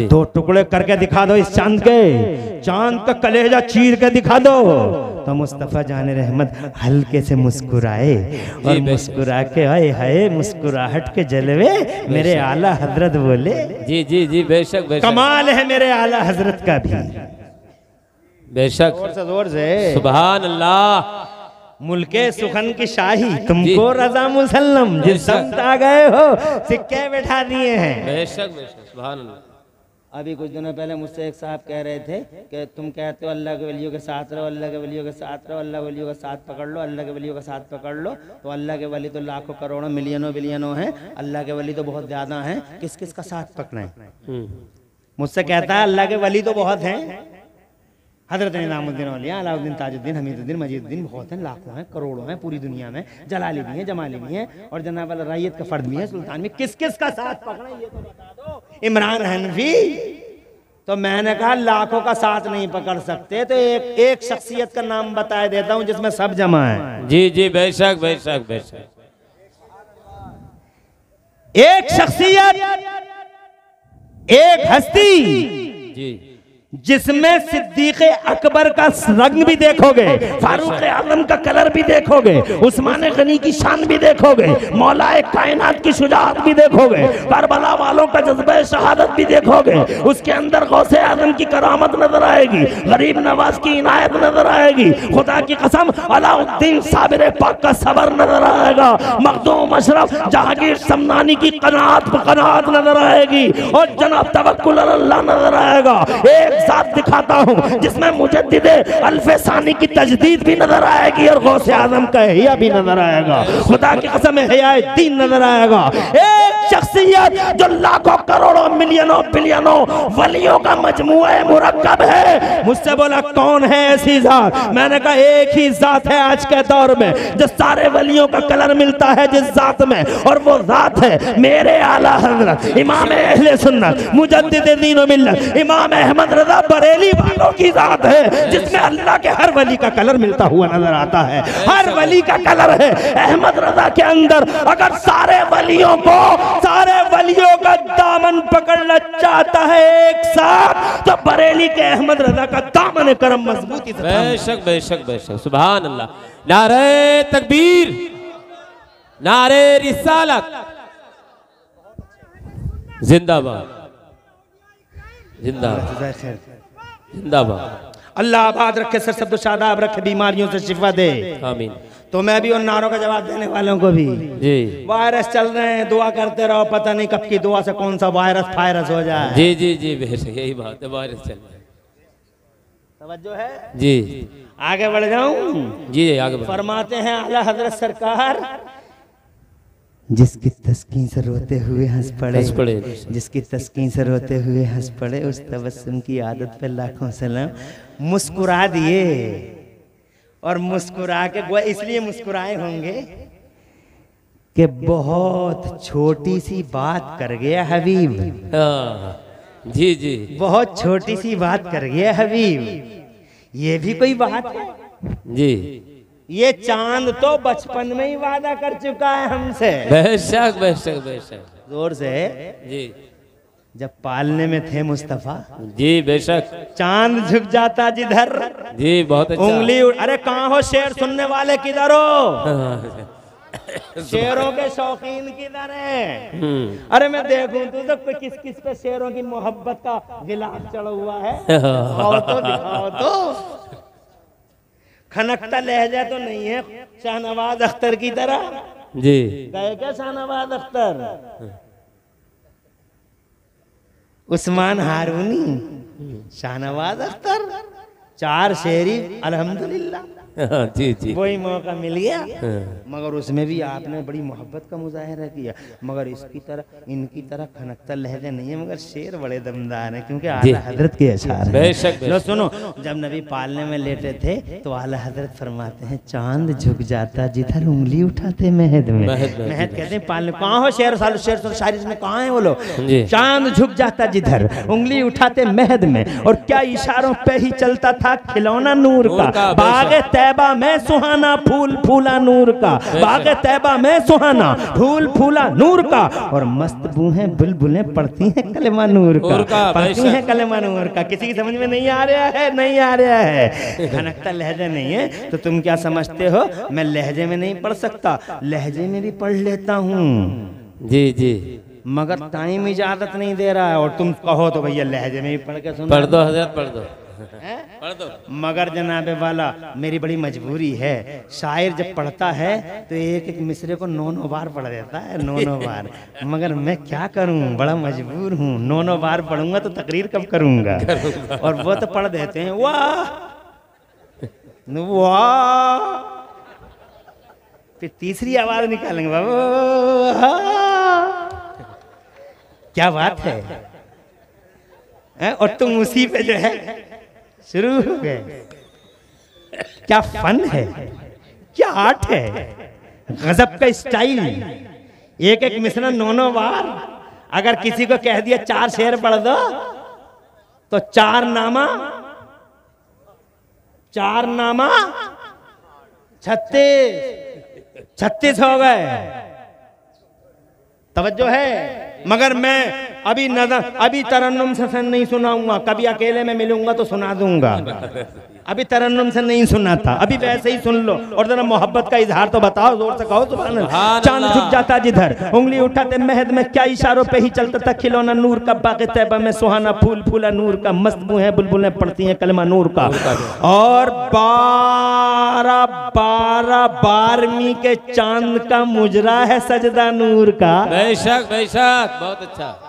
दो टुकड़े करके दिखा दो इस चांद के, चांद का कलेजा चीर के दिखा दो। तो मुस्तफ़ा जाने रहमत हल्के से मुस्कुराए और मुस्कुरा के आए हाय मुस्कुराहट के जलवे मेरे आला हजरत बोले। जी जी जी बेशक बेशक, कमाल है मेरे आला हजरत का भी। बेशक जोर से सुभान अल्लाह। मुल्के सुखन की शाही तुमको रजा मुसल्लम, जिस संत आ गए हो सिक्के बैठा दिए हैं। बेशक बेशक सुभान अल्लाह। अभी कुछ दिनों पहले मुझसे एक साहब कह रहे थे कि तुम कहते हो अल्लाह के वलियों के साथ रहो, अल्लाह के वलियों के साथ रहो, अल्लाह के वलियों का साथ पकड़ लो, अल्लाह के वलियों का साथ पकड़ लो। तो अल्लाह के वली तो लाखों करोड़ों मिलियनों बिलियनों हैं, अल्लाह के वली तो बहुत ज़्यादा हैं, किस किस का साथ पकड़ें। मुझसे कहता है अल्लाह के वली तो बहुत हैं, हजरत निज़ामुद्दीन औलिया, अलाउद्दीन, ताजुद्दीन, हमीदुद्दीन, मजीदुद्दीन बहुत हैं, लाखों हैं, करोड़ों हैं पूरी दुनिया में, जलाली भी हैं, जमाली भी हैं और जनाब वाला रैयत का फर्द भी है, सुल्तान भी। किस किस का साथ पकड़ें ये तो बता दो। इमरान हनफी तो मैंने कहा लाखों का साथ नहीं पकड़ सकते, तो एक शख्सियत का नाम बताए देता हूं जिसमें सब जमा है। जी जी बेशक बेशक बेशक। एक शख्सियत, एक हस्ती जी जिसमें सिद्दीक अकबर का रंग भी देखोगे, फारूक आजम का कलर भी देखोगे, उस्मान गनी की शान भी देखोगे, मौलाए कायनात की शुजाअत भी देखोगे, करबला वालों का जज्बे शहादत भी देखोगे। उसके अंदर गौसे आजम की करामत नजर आएगी, गरीब नवाज की इनायत नजर आएगी, खुदा की कसम अलाउद्दीन साबिर पाक का सबर नजर आएगा, मखदूम अशरफ जहांगीर समनानी की कनात नजर आएगी और जनाब तवक्कुल अल्लाह नजर आएगा। एक साथ दिखाता हूं जिसमें मुजद्दिद अल्फे सानी की तजदीद भी नजर आएगी और गौसे आजम का हिया भी नजर आएगा, खुदा की कसम हियाए दीन नजर आएगा। एक शख्सियत जो लाखों करोड़ों मिलियनों बिलियनों वलियों का मजमुआ मुरक्कब है। मुझसे बोला कौन है ऐसी जात, मैंने कहा एक ही जात है आज के दौर में जो सारे वलियों का कलर मिलता है जिस जात में, और वो जात है मेरे आला हजरत इमाम अहले सुन्नत मुजद्दिद दीन व मिल्लत इमाम अहमद रज़ा रजा बरेली वालों की जात है जिसमें अल्लाह के हर वली का कलर मिलता हुआ नजर आता है, हर वली का कलर है अहमद रजा के अंदर। अगर सारे वलियों का दामन पकड़ना चाहता है एक साथ तो बरेली के अहमद रजा का दामन करम मजबूती से। बेशक बेशक बेशक, सुभान अल्लाह। नारे तकबीर, नारे रिसालत, जिंदाबाद जिंदाबाद जिंदाबाद। अल्लाह आबाद रखे, सर सब्द शादाब रखे, बीमारियों से शिफा दे, आमीन। तो मैं भी उन नारों का जवाब देने वालों को भी। जी वायरस चल रहे हैं, दुआ करते रहो, पता नहीं कब की दुआ से कौन सा वायरस हो जाए। जी जी जी बेशक, यही बात है, वायरस चल रहा है। तवज्जो है जी, आगे बढ़ जाऊं। जी आगे बढ़ो। फरमाते हैं आला हजरत सरकार, जिसकी तस्कीन से रोते हुए हंस पड़े, जिसकी तस्कीन से रोते हुए हंस पड़े, उस तबस्सुम की आदत पे लाखों सलाम। मुस्कुरा दिए और मुस्कुरा के वो इसलिए मुस्कुराए होंगे कि बहुत छोटी सी बात कर गया हबीब। हाँ, जी जी, बहुत छोटी सी बात कर गया हबीब। ये भी कोई बात है? जी, ये चांद तो बचपन में ही वादा कर चुका है हमसे। बेशक बेशक बेशक, जोर से। जी, जब पालने में थे मुस्तफा, जी बेशक, चांद झुक जाता जिधर, जी बहुत अच्छा। उंगली अरे कहाँ हो शेर सुनने वाले, किधर हो? शेरों के शौकीन किधर है? अरे मैं देखूं तू तो किस किस पे शेरों की मोहब्बत का गिलास चढ़ा हुआ है। दिखाओ तो, दिखाओ तो। खनकता लहजा तो नहीं है शाहनवाज अख्तर की तरह? जी, गए क्या शाहनवाज अख्तर? उस्मान हारूनी, शाहनवाज अख्तर, चार शेरी अल्हम्दुलिल्लाह। जी जी, वही मौका मिल गया। मगर उसमें भी आपने बड़ी मोहब्बत का मुजाहिरा किया। मगर इसकी तरह इनकी तरह खनकता लहजा नहीं है, मगर शेर बड़े दमदार हैं क्योंकि आला हजरत के अशार हैं। लो सुनो, जब नबी पालने में लेटे थे तो आला हजरत फरमाते हैं, चांद झुक जाता जिधर उंगली उठाते महद में। महद कहते हैं पालने। कहाँ हो शेर? साल शेर शायरी में कहाँ है वो लोग? चांद झुक जाता जिधर उंगली उठाते महद में, और क्या इशारों पे ही चलता था खिलौना नूर का। बागे तैबा में सुहाना फूल फूला नूर का, बागे तैबा में सुहाना फूल फूला नूर का, और मस्त बूहें बुलबुलें पढ़ती हैं कलेमा नूर का, पढ़ती हैं कलेमा नूर का। किसी की समझ में नहीं आ रहा है? नहीं आ रहा है। खनकता लहजा नहीं है तो तुम क्या समझते हो मैं लहजे में नहीं पढ़ सकता? लहजे में भी पढ़ लेता हूँ। जी जी, मगर टाइम इजाजत नहीं दे रहा है, और तुम कहो तो भैया लहजे में भी पढ़ के सुनो। पढ़ दो हजरत, पढ़ दो, पढ़ दो। मगर जनाबे वाला मेरी बड़ी मजबूरी है। शायर जब पढ़ता है तो एक एक मिसरे को 9 बार पढ़ देता है, 9 बार। मगर मैं क्या करूं, बड़ा मजबूर हूं। 9 बार पढ़ूंगा तो तकरीर कब करूंगा? और वो तो पढ़ देते हैं वाह वाह, फिर तीसरी आवाज निकालेंगे बाबा। क्या बात है? और तुम उसी पे जो है शुरू हो गए। क्या फन है, क्या आर्ट है, गजब का स्टाइल। एक एक मिसरा 9 बार। अगर किसी को कह दिया 4 शेर पढ़ दो तो 4 नामा 36 हो गए। तवज्जो है। मगर मैं अभी तरन्नुम से नहीं सुनाऊंगा, कभी अकेले में मिलूंगा तो सुना दूंगा। अभी तरन्नुम से नहीं सुना था, अभी वैसे ही सुन लो और जरा मोहब्बत का इजहार तो बताओ, जोर से कहो सुभान अल्लाह। चांद झुक जाता जिधर उंगली उठाते महद में, क्या इशारों पे ही चलता था खिलौना नूर का। बाग़े तैबा में सुहाना फूल फूला नूर का, मस्त बूहें बुलबुलें पढ़ती हैं कलमा नूर का। और 12वीं के चांद का मुजरा है सजदा नूर का। बेशक बेशक, बहुत अच्छा।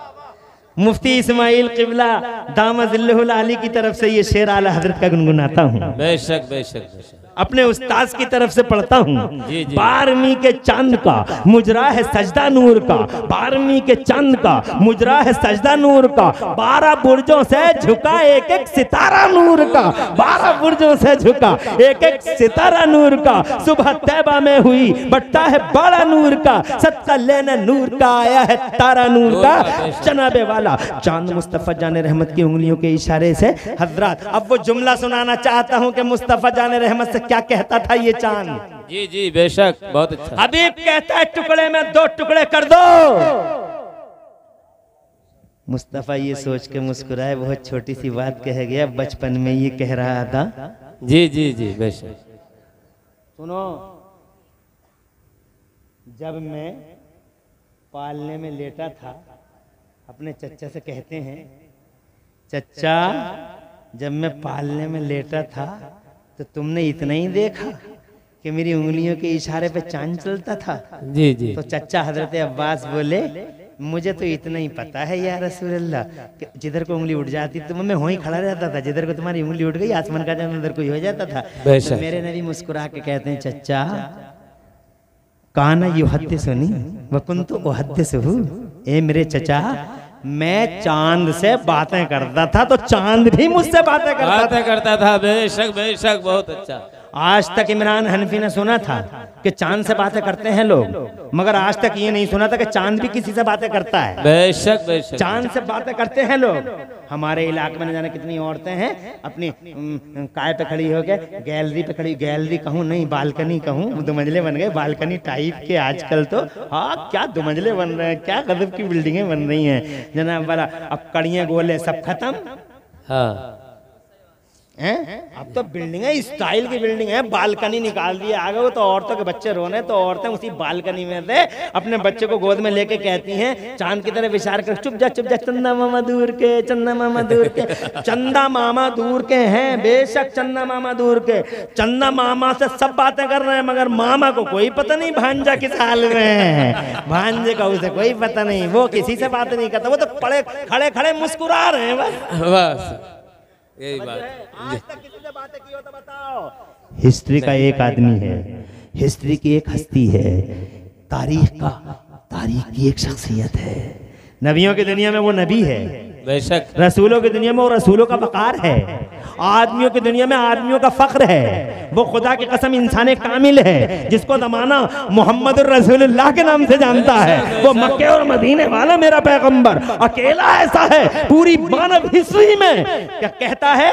मुफ्ती इस्माइल किबला दामद जिल्लुहुल आली की तरफ से ये शेर आला हजरत का गुनगुनाता हूँ। बेशक बेशक बेशक। अपने उस्ताद की तरफ से पढ़ता हूँ। जी, जी। 12वीं के चांद का मुजरा है सजदा नूर का, 12वीं के चांद का मुजरा है सजदा नूर का, 12 बुर्जों से झुका एक एक सितारा नूर का, 12 बुर्जों से झुका एक एक सितारा नूर का, सुबह तैबा में हुई बट्टा है बड़ा नूर का, सदका लेने नूर का आया है तारा नूर का, जनाबे वाला चांद मुस्तफा जाने रहमत की उंगलियों के इशारे से। हजरत अब वो जुमला सुनाना चाहता हूं कि मुस्तफा जाने रहमत से क्या कहता था ये चांद। जी जी बेशक, बहुत अच्छा। हबीब कहता है टुकड़े में 2 टुकड़े कर दो। मुस्तफा ये सोच के मुस्कुराए, बहुत छोटी सी बात कह गया, बचपन में ये कह रहा था। जी जी जी बेशक। सुनो, जब मैं पालने में लेटा था, अपने चच्चा से कहते हैं, चच्चा जब मैं पालने में लेटा था तो तुमने इतना ही देखा कि मेरी उंगलियों के इशारे पे चांद चलता था। जी जी। तो चच्चा हजरत अब्बास बोले, मुझे तो इतना ही पता है या रसूल अल्लाह कि जिधर को उंगली उठ जाती तो मैं वहीं खड़ा रहता था, जिधर को तुम्हारी उंगली उठ गई आसमान का जन्म उधर कोई हो जाता था। तो मेरे नबी मुस्कुरा के कहते हैं, चच्चा काना युहद्दिसुनी व कुन्तु उहद्दिसुहु, ए मेरे चचा मैं चांद से बातें करता था तो चांद भी मुझसे बातें करता था। बेशक बेशक, बहुत अच्छा। आज तक इमरान हनफी ने सुना था कि चांद से बातें करते हैं लोग, मगर आज तक ये नहीं सुना था कि चांद भी किसी से बातें करता है। बेशक बेशक, चांद से बातें करते हैं लोग। हमारे इलाके में न जाने कितनी औरतें हैं अपनी काय पे खड़ी होकर, गैलरी पे खड़ी, गैलरी कहूँ नहीं बालकनी कहूँ, 2 मंजिले बन गए बालकनी टाइप के आजकल तो। हाँ क्या 2 मंजिले बन रहे हैं, क्या गजब की बिल्डिंगें बन रही हैं जनाब वाला। अब कड़ियाँ गोले सब खत्म। हाँ हैं, अब तो बिल्डिंग स्टाइल की बिल्डिंग है, बालकनी निकाल दिया आगे। वो तो औरतों के बच्चे रोने तो औरतें उसी बालकनी में से अपने बच्चे को गोद में लेके कहती हैं, चांद की तरफ इशारा कर, चुप जा चंदा मामा दूर के, चंदा मामा दूर के। चंदा मामा दूर के हैं, बेशक चंदा मामा दूर के, चंदा मामा से सब बातें कर रहे हैं, मगर मामा को कोई पता नहीं भांजा किस हाल में है, भांजे का उसे कोई पता नहीं, वो किसी से बात नहीं करता, वो तो पड़े खड़े खड़े मुस्कुरा रहे हैं बस। यही बात। आज तक किसी से बातें की हो तो बताओ। हिस्ट्री का एक आदमी है, हिस्ट्री की एक हस्ती है, तारीख की एक शख्सियत है। नबियों की दुनिया में वो नबी है, बेशक। रसूलों की दुनिया में वो रसूलों का वकार है, आदमियों की दुनिया में आदमियों का फख्र है। वो खुदा की कसम इंसान कामिल है, जिसको ज़माना मोहम्मद रसूलुल्लाह के नाम से जानता है। वो मक्के और मदीने वाला मेरा पैगंबर अकेला ऐसा है पूरी मानव हिस्ट्री में क्या कहता है,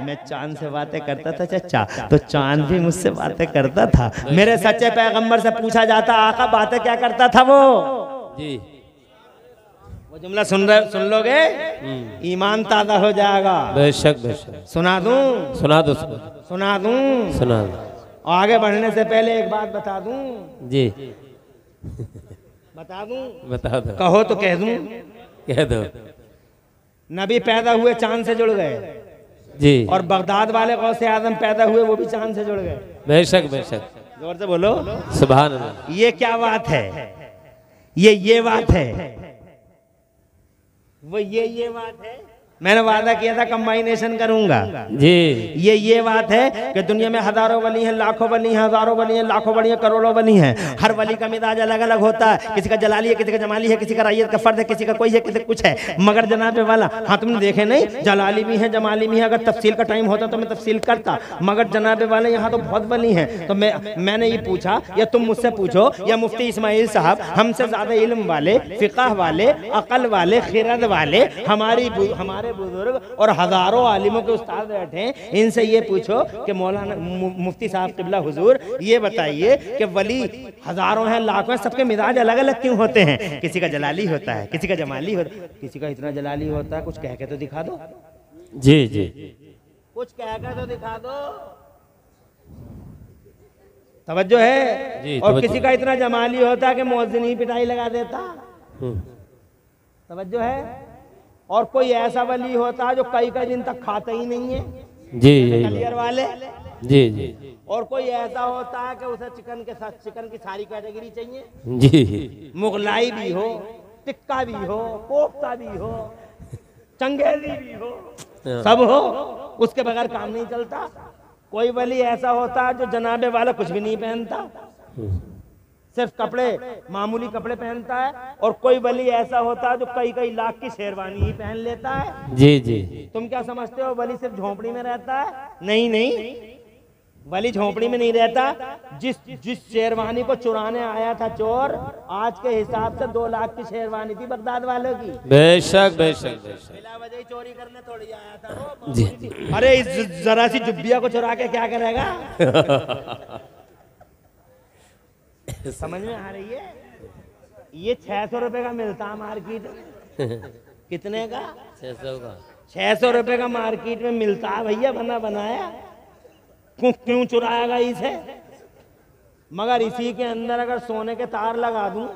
मैं चांद से बातें करता था चचा, तो चांद भी मुझसे बातें करता था। मेरे सच्चे पैगंबर से पूछा जाता, आका बातें क्या करता था वो जी, वो जुमला सुन लोगे ईमान ताज़ा हो जाएगा। बेशक बेशक। सुना दूं? सुना दो सुना दूं? सुना दो। आगे बढ़ने से पहले एक बात बता दूं? जी बता दूं? बता दो। कहो तो कह दूं? कह दो। नबी पैदा हुए चांद से जुड़ गए जी, और बगदाद वाले गौसे आजम पैदा हुए वो भी चांद से जुड़ गए। बेशक बेशक। जोर से बोलो सुभान अल्लाह। ये क्या बात है, ये बात है, वो ये बात है। मैंने वादा किया था कंबाइनेशन करूंगा जी। ये बात है कि दुनिया में हजारों वली हैं, लाखों वली हैं, हजारों वली हैं, लाखों वली हैं, करोड़ों वली हैं। हर वली का मिजाज अलग अलग होता है, किसी का जलाली है, किसी का जमाली है, किसी का रैयत का फर्द है, किसी का कोई है, किसी का कुछ है। मगर जनाबे वाला, हाँ तुमने देखे नहीं, जलाली भी है, जमाली भी है। अगर तफसील का टाइम होता तो मैं तफसील करता, मगर जनाबे वाले यहाँ तो बहुत वली हैं। तो मैंने ये पूछा, या तुम मुझसे पूछो या मुफ्ती इस्माइल साहब, हमसे ज्यादा इल्म वाले, फिक़ह वाले, अकल वाले, खिरद वाले, हमारे बुजुर्ग और हजारों आलिमों के उस्ताद बैठे हैं, इनसे ये पूछो कि मौलाना मुफ्ती साहब क़िबला हुजूर ये बताइए कि वली हजारों हैं, लाखों हैं, सबके मिजाज अलग अलग क्यों होते हैं? किसी का जलाली होता है, किसी का जमाली होता है, किसी का इतना जलाली होता है, कुछ कह के तो दिखा दो। जी जी, कुछ कह के तो दिखा दो। तवज्जो है जी, और किसी का इतना जमाली होता है कि मुअज्जिन ही पिटाई लगा देता। तवज्जो है। और कोई ऐसा वली होता है जो कई दिन तक खाता ही नहीं है, जी यही कलियर वाले। जी जी। और कोई ऐसा होता है कि उसे चिकन के साथ चिकन की सारी कैटेगरी चाहिए, जी, मुगलाई भी हो, टिक्का भी हो, कोफ्ता भी हो, चंगेली भी हो, सब हो, उसके बगैर काम नहीं चलता। कोई वली ऐसा होता है जो जनाबे वाला कुछ भी नहीं पहनता, सिर्फ कपड़े मामूली कपड़े पहनता है, और कोई वली ऐसा होता है जो कई कई लाख की शेरवानी ही पहन लेता है। जी जी। तुम क्या समझते हो वली सिर्फ झोंपड़ी में रहता है? नहीं नहीं, वली झोंपड़ी में नहीं रहता। जिस शेरवानी को चुराने आया था चोर, आज के हिसाब से 2 लाख की शेरवानी थी बगदाद वालों की। बेशक बेशक बेशक। बिला वजह चोरी करने थोड़ी आया था वो। जी। अरे इस जरा सी जुब्बिया को चुरा के क्या करेगा? समझ में आ रही है? ये 600 रुपए का मिलता है मार्केट। कितने का? 600 का। 600 रुपए का मार्केट में मिलता है भैया, बना बनाया। क्यों चुराएगा इसे? मगर इसी के अंदर अगर सोने के तार लगा दूं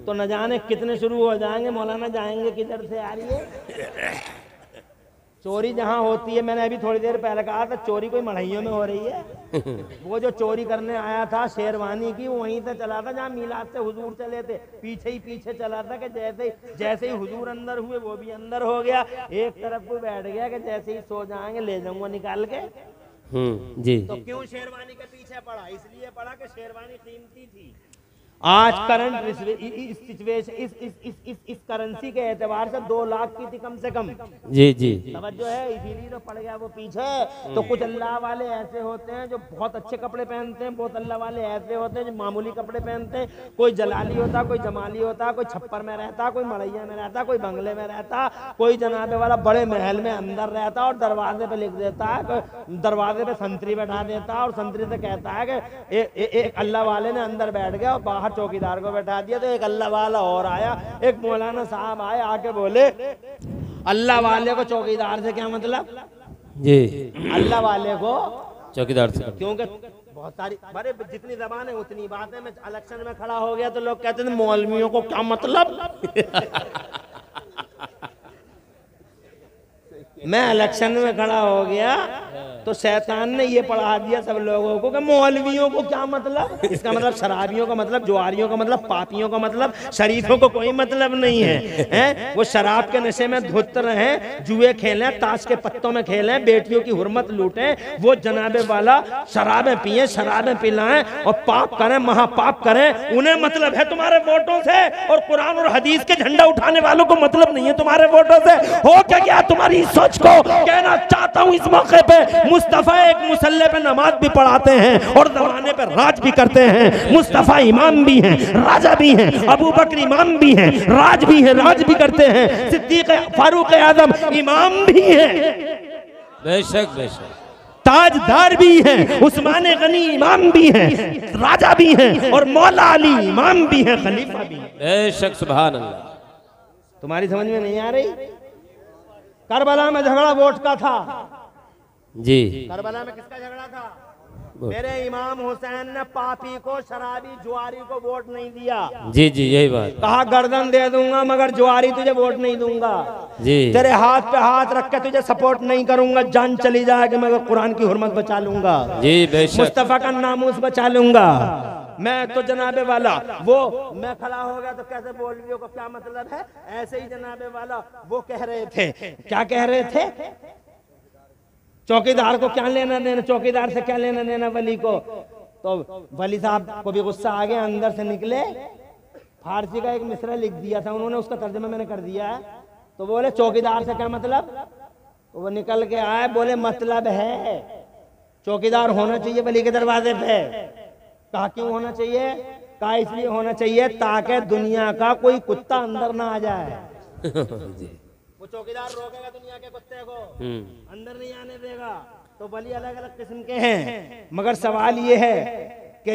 तो न जाने कितने शुरू हो जाएंगे। मौलाना जाएंगे किधर से आ रही है चोरी? जहां होती है, मैंने अभी थोड़ी देर पहले कहा था, चोरी कोई मढ़इयों में हो रही है। वो जो चोरी करने आया था शेरवानी की, वो वहीं से चला था जहाँ मीलाद से हुजूर चले थे, पीछे ही पीछे चला था कि जैसे ही हुजूर अंदर हुए वो भी अंदर हो गया। एक तरफ को बैठ गया कि जैसे ही सो जाएंगे ले जाऊंगा निकाल के। जी। तो क्यों शेरवानी के पीछे पड़ा? इसलिए पड़ा कि शेरवानी कीमती थी। आज करंट सिचुएशन इस करेंसी के एतबार से 2 लाख की थी कम से कम। जी जी। तवज्जो है, इसीलिए तो पड़ गया वो पीछे। तो कुछ अल्लाह वाले ऐसे होते हैं जो बहुत अच्छे कपड़े पहनते हैं, बहुत अल्लाह वाले ऐसे होते हैं जो मामूली कपड़े पहनते हैं। कोई जलाली होता, कोई जमाली होता, कोई छप्पर में रहता, कोई मड़ैया में रहता, कोई बंगले में रहता, कोई जनाबे वाला बड़े महल में अंदर रहता और दरवाजे पे लिख देता है, दरवाजे पे संतरी बैठा देता है और संतरी से कहता है कि एक अल्लाह वाले ने अंदर बैठ गया और बाहर चौकीदार को बैठा दिया। तो एक अल्लाह वाला और आया, एक मौलाना साहब आए, आके बोले अल्लाह वाले को चौकीदार से क्या मतलब? जी। अल्लाह वाले को चौकीदार से, क्योंकि बहुत सारी बड़े जितनी जबान है उतनी बात है। मैं इलेक्शन में खड़ा हो गया तो लोग कहते थे मौलवियों को क्या मतलब? मैं इलेक्शन में खड़ा हो गया तो शैतान ने ये पढ़ा दिया सब लोगों को कि मौलवियों को क्या मतलब? इसका मतलब शराबियों का मतलब, जुआरियों का मतलब, पापियों का मतलब, शरीफों को कोई मतलब नहीं है। वो शराब के नशे में धुत रहें, जुए खेलें, ताश के पत्तों में खेलें, बेटियों की हुर्मत लूटें, वो जनाबे वाला शराबें पिए, शराबें पिलाएं और पाप करें, महापाप करें। उन्हें मतलब है तुम्हारे वोटों से, और कुरान और हदीस के झंडा उठाने वालों को मतलब नहीं है तुम्हारे वोटों से। हो क्या तुम्हारी सोच को कहना चाहता हूं इस मौके पे, मुस्तफा एक मुसल्ले पे नमाज भी पढ़ाते हैं और जमाने पे राज भी करते हैं। मुस्तफा इमाम भी हैं, राजा भी हैं, अबू बकर इमाम भी हैं, राज भी हैं, राज भी करते हैं। सिद्दीक फारूक आजम इमाम भी हैं, बेशक बेशक, ताजदार भी हैं, उस्मान गनी इमाम भी हैं, राजा भी हैं, और मौला अली इमाम भी हैं, खलीफा भी हैं। बेशक, सुभान अल्लाह। तुम्हारी समझ में नहीं आ रही? करबला में झगड़ा वोट का था। जी। करबला में किसका झगड़ा था? मेरे इमाम हुसैन ने पापी को, शराबी, जुआरी को वोट नहीं दिया। जी जी, यही बात। कहा गर्दन दे दूंगा मगर जुआरी तुझे वोट नहीं दूंगा। जी। तेरे हाथ पे हाथ रख के तुझे सपोर्ट नहीं करूंगा, जान चली जाएगी मगर कुरान की हुर्मत बचा लूंगा। जी बेशक, मुस्तफा का नामूस बचा लूंगा मैं। तो जनाबे वाला वो मैं खड़ा हो गया तो कैसे मौलवियों को क्या मतलब है? ऐसे ही जनाबे वाला वो कह रहे थे, क्या कह रहे थे? चौकीदार को क्या लेना देना, चौकीदार से क्या लेना देना वली को? तो वली साहब को भी गुस्सा आ गया, अंदर से निकले, फारसी का एक मिसरा लिख दिया था उन्होंने, उसका तर्जुमा मैंने कर दिया है। तो बोले चौकीदार से क्या मतलब? तो वो निकल के आए, बोले मतलब है चौकीदार होना चाहिए वली के दरवाजे पे। कहा क्यों होना चाहिए? कहा इसलिए होना चाहिए ताकि दुनिया का कोई कुत्ता अंदर ना आ जाए। वो चौकीदार रोकेगा दुनिया के कुत्ते को, अंदर नहीं आने देगा। तो वली अलग अलग किस्म के हैं, मगर सवाल ये है कि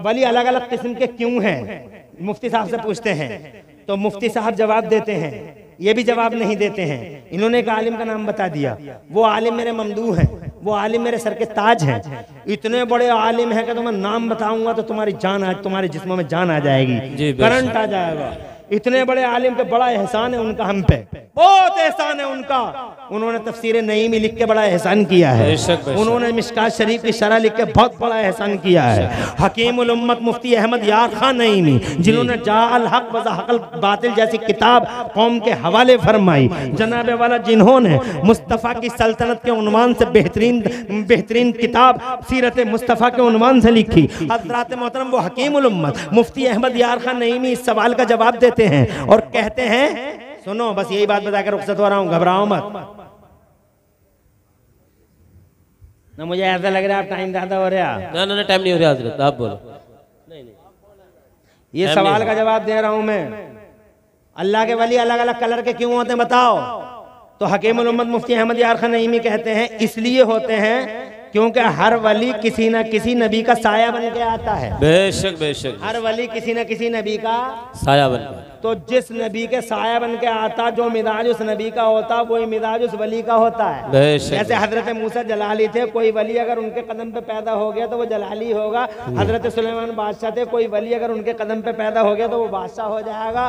वली अलग अलग किस्म के क्यों हैं? मुफ्ती साहब से पूछते हैं तो मुफ्ती साहब जवाब देते हैं, ये भी जवाब नहीं देते हैं। इन्होंने एक आलिम का नाम बता दिया, वो आलिम मेरे ममदू हैं, वो आलिम मेरे सर के ताज हैं। इतने बड़े आलिम हैं कि तुम्हें नाम बताऊंगा तो तुम्हारी जान आज तुम्हारे जिस्मों में जान आ जाएगी, करंट आ जाएगा। इतने बड़े आलिम पे बड़ा एहसान है उनका हम पे। बहुत एहसान है उनका। उन्होंने तफसीर नईमी लिख के बड़ा एहसान किया है। उन्होंने मिशकात शरीफ की शरह लिख के बहुत बड़ा एहसान किया है। हकीमुल उम्मत मुफ्ती अहमद यार खान नईमी, जिन्होंने जाअल हक व ज़हक़ल बातिल जैसी किताब कौम के हवाले फरमाई, जनाबे वाला जिन्होंने मुस्तफ़ा की सल्तनत के उन्वान से बेहतरीन किताब सीरत मुस्तफ़ा के उन्वान से लिखी। हज़रात मोहतरम वो हकीमुल उम्मत मुफ्ती अहमद यार खान नईमी इस सवाल का जवाब देते हैं और कहते हैं, सुनो बस यही बात बताकर रुखसत हो रहा हूं, घबराओ मत ना। मुझे ऐसा लग रहा है आप टाइम ज्यादा हो रहा। ना टाइम नहीं हो रहा हजरत, आप बोलो। नहीं ये सवाल का जवाब दे रहा हूं मैं। अल्लाह के वली अलग अलग कलर के क्यों होते हैं बताओ? तो हकीमुल उम्मत मुफ्ती अहमद यार खान नईमी कहते हैं इसलिए होते हैं क्योंकि हर वली किसी न किसी नबी का साया बन के आता है। बेशक बेशक, हर वली किसी न किसी नबी का साया बन के। तो जिस नबी के साया बन के आता, जो मिजाज उस नबी का होता, वही मिजाज उस वली का होता है। जैसे हजरत मूसा जलाली थे, कोई वली अगर उनके कदम पे पैदा हो गया तो वो जलाली होगा। हजरत सुलेमान बादशाह थे, कोई वली अगर उनके कदम पे पैदा हो गया तो वो बादशाह हो जाएगा।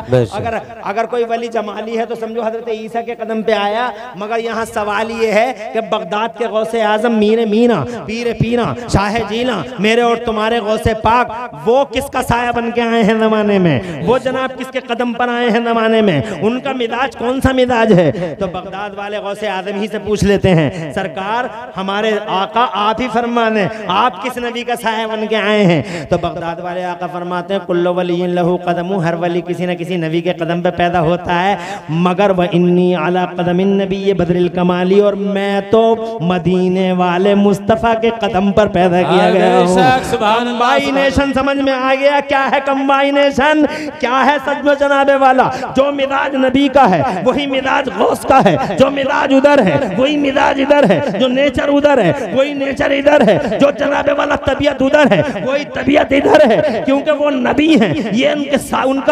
अगर कोई वली जमाली है तो समझो हजरत ईसा के कदम पे आया। मगर यहाँ सवाल ये है कि बगदाद के गौसे आजम मीर मीना पीर पीना शाह जीना मेरे और तुम्हारे गौसे पाक, वो किसका साया बन के आए हैं जमाने में? वो जनाब किसके कदम पर आए हैं जमाने में? उनका मिजाज कौन सा मिजाज है? तो बगदाद वाले गौसे आजम ही से पूछ लेते हैं, सरकार हमारे आका आप ही फरमाने, आप किस नबी का साया बन के आए हैं? तो बगदाद वाले आका फरमाते हैं, कुल्लु वलिय्यिन लहू कदमु, हर वली किसी न किसी नबी के कदम पे पैदा होता है, मगर वह इन्नी अला कदमिन नबी बदरिल कमाली, और मैं तो मदीने वाले मुस्तफ़ा के कदम पर पैदा किया गया हूं। कंबाइनेशन समझ में आ गया क्या है? कंबाइनेशन क्या है? सच में जनाबे वाला जो मिजाज नबी का है वही मिजाज गौस का है, जो मिजाज उधर है वही मिजाज इधर है, जो नेचर उधर है वही नेचर इधर है, जो जनाबे वाला तबीयत उधर है वही तबीयत इधर है, क्योंकि वो नबी हैं। ये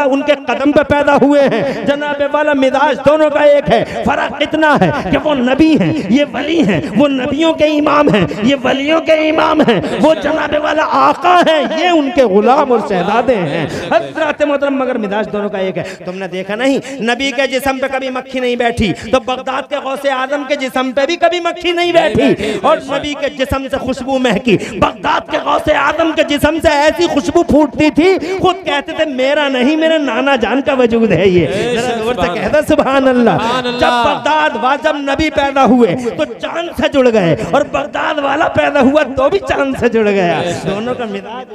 उनके कदम पे पैदा हुए हैं। जनाबे वाला मिजाज दोनों का एक है, फर्क इतना है कि वो नबी हैं, ये वली हैं। वो नबियों के इमाम हैं, ये वलियों के इमाम हैं। वो जनाबे वाला आका है, ये उनके गुलाम और शहजादे हैं। हज़रत मोहतरम, मगर मिजाज दोनों का एक है। तुमने देखा नहीं नबी के जिस्म पे कभी मक्खी नहीं बैठी, तो बगदाद के गौसे आजम के जिस्म पे भी कभी मक्खी नहीं बैठी, और नबी के जिस्म से खुशबू महकी। बगदाद के गौसे आजम के जिस्म से ऐसी खुशबू फूटती थी, खुद कहते थे मेरा नहीं मेरे नाना जान का वजूद है ये। जरा जोर से कहता सुभान अल्लाह। जब बगदाद वाजब नबी पैदा हुए तो चांद से जुड़ गए, और बगदाद वाला पैदा हुआ तो भी चांद से जुड़ गया। दोनों का मिजाज।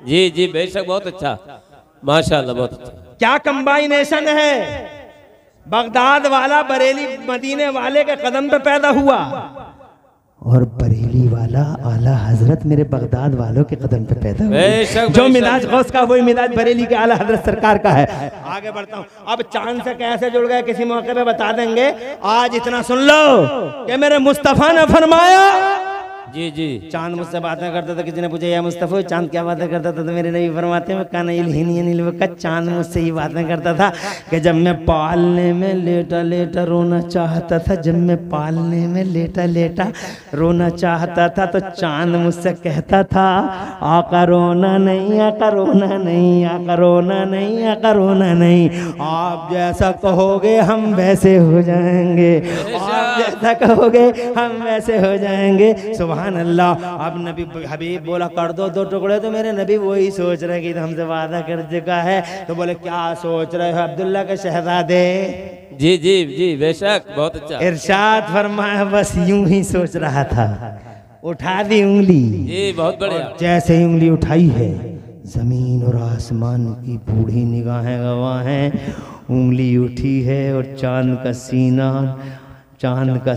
जी जी बेशक, बहुत अच्छा, माशाअल्लाह, बहुत अच्छा। क्या कंबाइनेशन है? बगदाद वाला बरेली मदीने वाले के कदम पे पैदा हुआ, और बरेली वाला आला हजरत मेरे बगदाद वालों के कदम पे पैदा हुआ। जो मिजाज गौस का वही मिजाज बरेली के आला हजरत सरकार का है। आगे बढ़ता हूँ। अब चांद से कैसे जुड़ गए किसी मौके पे बता देंगे। आज इतना सुन लो कि मेरे मुस्तफा ने फरमाया। जी जी, चांद मुझसे बातें करता था, किसी ने पूछा या मुस्तफा चांद क्या बातें करता था? तो मेरे नबी फरमाते हैं काना चांद मुझसे ही बातें करता था कि जब मैं पालने में लेटा लेटा रोना चाहता था, जब मैं पालने में लेटा लेटा रोना चाहता था, तो चांद मुझसे कहता था आका रोना नहीं, आका रोना नहीं, आका रोना नहीं, आका रोना नहीं। आप जैसा कहोगे हम वैसे हो जाएंगे, आप जैसा कहोगे हम वैसे हो जाएंगे। सुभान अल्लाह। अब नबी हबीब बोला कर दो 2 टुकड़े, तो मेरे नबी वही सोच रहे कि हमसे वादा कर चुका है। तो बोले क्या सोच रहे हो अब्दुल्ला के शहजादे? जी जी जी बेशक, बहुत अच्छा। इरशाद फरमाया बस यूं ही सोच रहा था। उठा दी उंगली। जी बहुत बढ़िया। जैसे ही उंगली उठाई है, जमीन और आसमान की बूढ़ी निगाहें गवाह हैं। उंगली उठी है और चांद का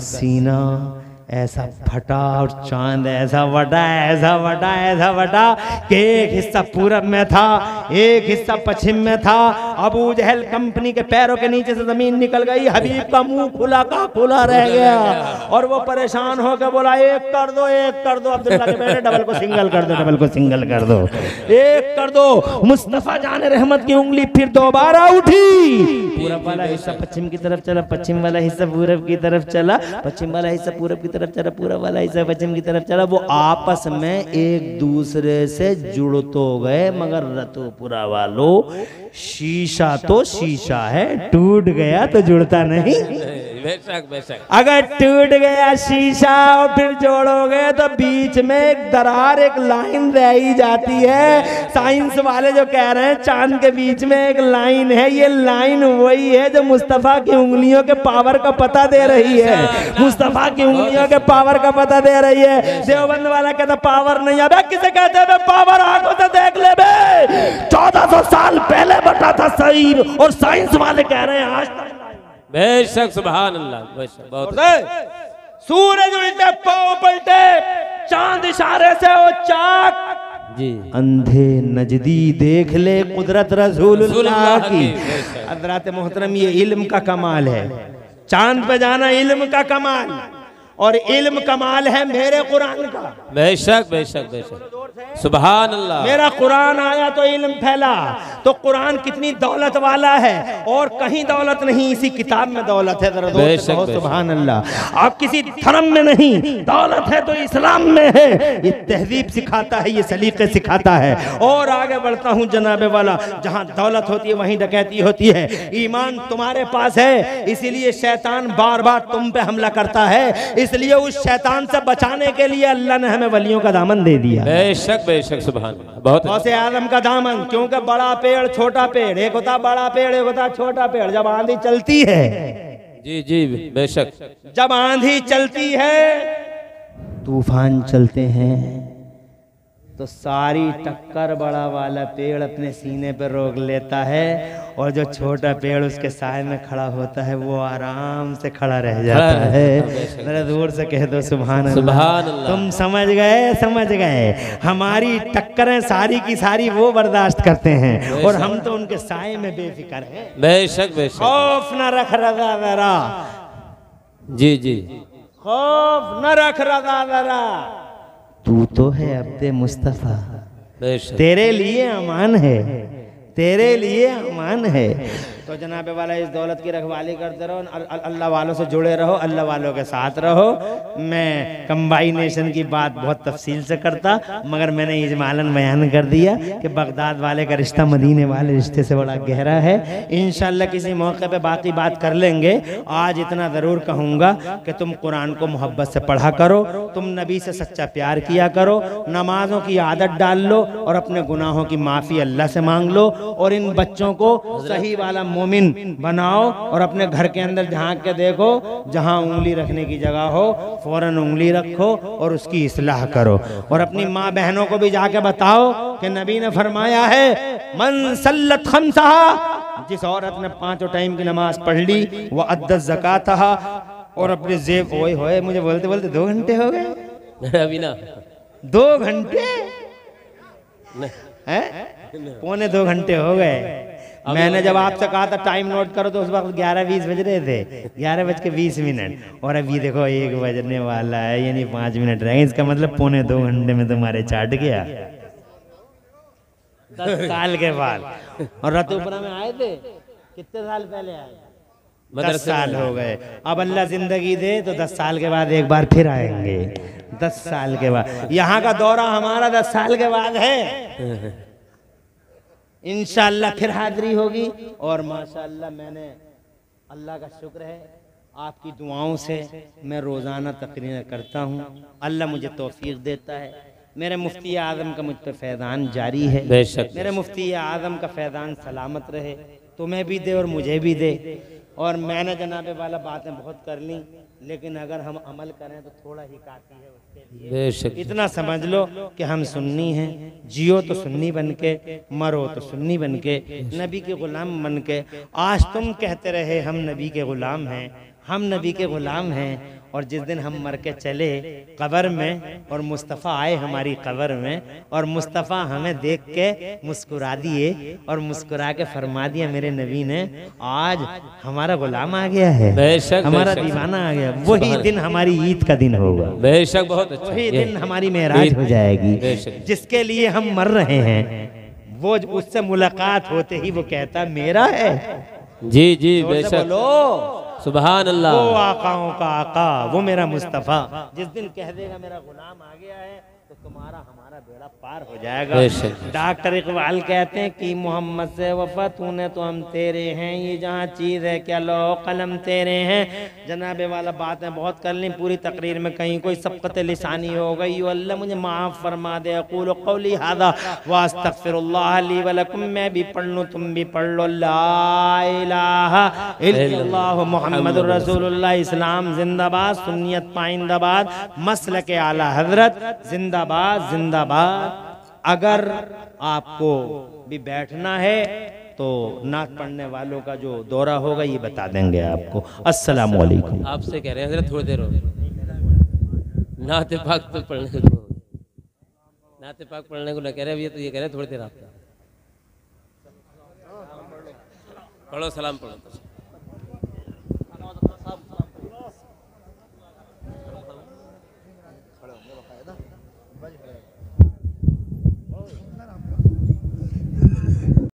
सीना ऐसा फटा, और चांद ऐसा बटा, ऐसा बटा, ऐसा बटा कि एक हिस्सा पूरब में था, एक हिस्सा पश्चिम में था। अबू जहल कंपनी के पैरों के नीचे से जमीन निकल गई। हबीब का मुंह खुला का खुला रह गया, और वो परेशान होकर बोला एक कर दो, एक कर दो। अब्दुल्ला के बेटे डबल को सिंगल कर दो, डबल को सिंगल कर दो, एक कर दो। मुस्तफा जाने रहमत की उंगली फिर दोबारा उठी। पूरब वाला हिस्सा पश्चिम की तरफ चला, पश्चिम वाला हिस्सा पूरब की तरफ चला, पश्चिम वाला हिस्सा पूरब की तरफ चला, पूरा वाला हिस्सा पश्चिम की तरफ चला। वो आपस में एक दूसरे से जुड़ तो गए, मगर रतोपुरा वालों शीशा तो शीशा है, टूट गया तो जुड़ता नहीं। बेशक बेशक। अगर टूट गया शीशा और फिर जोड़ोगे तो बीच में एक दरार, एक लाइन रह ही जाती है। साइंस वाले जो कह रहे हैं चांद के बीच में एक लाइन है, ये लाइन वही है जो मुस्तफा की उंगलियों के पावर का पता दे रही है। मुस्तफा की उंगलियों के पावर का पता दे रही है। देवबंद वाला कहता पावर नहीं, अब किसे कहते हैं पावर? आंखों से देख ले बे, 1400 साल पहले बता था सही, और साइंस वाले कह रहे हैं आज तक। बेशक सुभान अल्लाह, बेशक बहुत। सूरज उल्टे पांव पलटे, चांद इशारे से वो चाक जी, अंधे नजदी देख ले कुदरत रसूलुल्लाह की। हजरत मोहतरम, ये इल्म का कमाल है। चांद पे जाना इल्म का कमाल, और इल्म कमाल है मेरे कुरान का। बेशक बेशक बेशक सुभान अल्लाह। मेरा कुरान आया तो इल्म फैला। तो कुरान कितनी दौलत वाला है, और कहीं दौलत नहीं, इसी किताब में दौलत है। जरा दोस्त सुभान अल्लाह। आप किसी धर्म में नहीं, दौलत है तो इस्लाम में है। ये तहजीब सिखाता है, ये सलीके सिखाता है। और आगे बढ़ता हूँ जनाबे वाला, जहाँ दौलत होती है वहीं डकैती होती है। ईमान तुम्हारे पास है, इसीलिए शैतान बार बार तुम पे हमला करता है। इसलिए उस शैतान से बचाने के लिए अल्लाह ने हमें वलियों का दामन दे दिया। बेशक बेशक सुभान अल्लाह। बहुत गौसे आजम का दामन, क्योंकि बड़ा पेड़ छोटा पेड़, एक होता बड़ा पेड़ एक होता छोटा पेड़। जब आंधी चलती है, जी जी बेशक, जब आंधी चलती है, तूफान चलते हैं, तो सारी टक्कर बड़ा वाला पेड़ अपने सीने पर रोक लेता है, और जो छोटा पेड़ उसके साए में खड़ा होता है वो आराम से खड़ा रह जाता है। मेरे दूर से कह दो सुभान अल्लाह। तुम समझ गए, समझ गए। हमारी टक्करें सारी की सारी वो बर्दाश्त करते हैं, और हम तो उनके साए में बेफिक्र हैं। बेशक बेशक। खौफ न रख रजा जरा, जी जी, खौफ न रख रजा जरा, तू तो है अब्दे मुस्तफा, तेरे लिए अमान है, तेरे लिए अमान है। तो जनाबे वाला इस दौलत की रखवाली करते रहो, अल्लाह वालों से जुड़े रहो, अल्लाह वालों के साथ रहो। मैं कंबाइनेशन की बात बहुत तफसील से करता, मगर मैंने इजमालन बयान कर दिया कि बगदाद वाले का रिश्ता मदीने वाले रिश्ते से बड़ा गहरा है। इंशाअल्लाह किसी मौके पे बाकी बात कर लेंगे। आज इतना ज़रूर कहूँगा कि तुम कुरान को मोहब्बत से पढ़ा करो, तुम नबी से सच्चा प्यार किया करो, नमाजों की आदत डाल लो, और अपने गुनाहों की माफ़ी अल्लाह से मांग लो, और इन बच्चों को सही वाला मोमिन बनाओ, और अपने घर के अंदर झांक के देखो, जहां उंगली रखने की जगह हो फौरन उंगली रखो और उसकी इस्लाह करो। और अपनी माँ बहनों को भी जाके बताओ कि नबी ने फरमाया है, मन सल्लत खम्सहा, जिस औरत ने 5 टाइम की नमाज पढ़ ली, वह अद्दत ज़कातहा, और अपने जेब, ओए होए मुझे बोलते बोलते 2 घंटे हो गए। अभी ना 2 घंटे हैं, 1.25 घंटे हो गए। मैंने जब आपसे कहा था टाइम नोट करो तो उस वक्त 11:20 बज रहे थे, 11:20, और अभी देखो 1 बजने वाला है, यानी 5 मिनट रह गए। इसका मतलब 1.25 घंटे में तुम्हारे चाट गया। 10 साल के बाद। और रतोपुरा में आए थे, कितने साल पहले आए? 10 साल हो गए। अब अल्लाह जिंदगी दे तो 10 साल के बाद एक बार फिर आएंगे। 10 साल के बाद यहाँ का दौरा हमारा 10 साल के बाद है। इंशाअल्लाह फिर हाजिरी होगी। और माशाअल्लाह मैंने, अल्लाह का शुक्र है, आपकी दुआओं से मैं रोज़ाना तकरीर करता हूँ। अल्लाह मुझे तौफीक देता है। मेरे मुफ्ती आज़म का मुझ पर फैज़ान जारी है। मेरे मुफ्ती आज़म का फैज़ान सलामत रहे, तुम्हें भी दे और मुझे भी दे। और मैंने जनाबे वाला बातें बहुत कर ली, लेकिन अगर हम अमल करें तो थोड़ा ही काफ़ी है उसके लिए। इतना समझ लो कि हम सुन्नी हैं, जियो तो सुन्नी बन के, मरो तो सुन्नी बन के, नबी के ग़ुलाम बन के। आज तुम कहते रहे हम नबी के ग़ुलाम हैं, हम नबी के ग़ुलाम हैं, और जिस दिन हम मर के चले कब्र में, और मुस्तफ़ा आए हमारी कब्र में, और मुस्तफ़ा हमें देख के मुस्कुरा दिए, और मुस्कुरा के फरमा दिया मेरे नबी ने, आज हमारा गुलाम आ गया है, हमारा दीवाना आ गया। वही दिन हमारी ईद का दिन होगा। बेशक, बहुत अच्छा। वही दिन हमारी मेराज हो जाएगी। जिसके लिए हम मर रहे हैं, वो उससे मुलाकात होते ही वो कहता मेरा है। जी जी बेशक, सुभान अल्लाह। वो आकाओं का आका, वो मेरा मुस्तफ़ा, जिस दिन कह देगा मेरा गुलाम आ गया है तो तुम्हारा हमारा बेड़ा पार हो जाएगा। डॉक्टर इकबाल कहते हैं कि मोहम्मद से वफा तूने तो हम तेरे हैं, ये जहाँ चीज़ है क्या लो कलम तेरे हैं। जनाबे वाला बातें बहुत कर ली, पूरी तकरीर में कहीं कोई सबकत लिसानी हो गई, अल्लाह मुझे माफ़ फरमा दे। अक़ूलु क़ौली हाज़ा व अस्तग़फ़िरुल्लाह ली व लकुम। मैं भी पढ़ लूँ, तुम भी पढ़ लो। ला इलाहा इल्लल्लाह मुहम्मदुर रसूलुल्लाह। इस्लाम जिंदाबाद, सुन्नियत पाइंदाबाद, मसलक आला हजरत जिंदाबाद जिंदाबाद। अगर आपको भी बैठना है तो नात पढ़ने वालों का जो दौरा होगा ये बता देंगे आपको। अस्सलामु अलैकुम। आपसे कह रहे हैं हजरत थोड़ी देर हो, नाते पाक तो पढ़ने को, नाते पाक पढ़ने को न कह रहे, अब ये तो ये कह रहे हैं थोड़ी देर आपका पढ़ो, सलाम पढ़ो।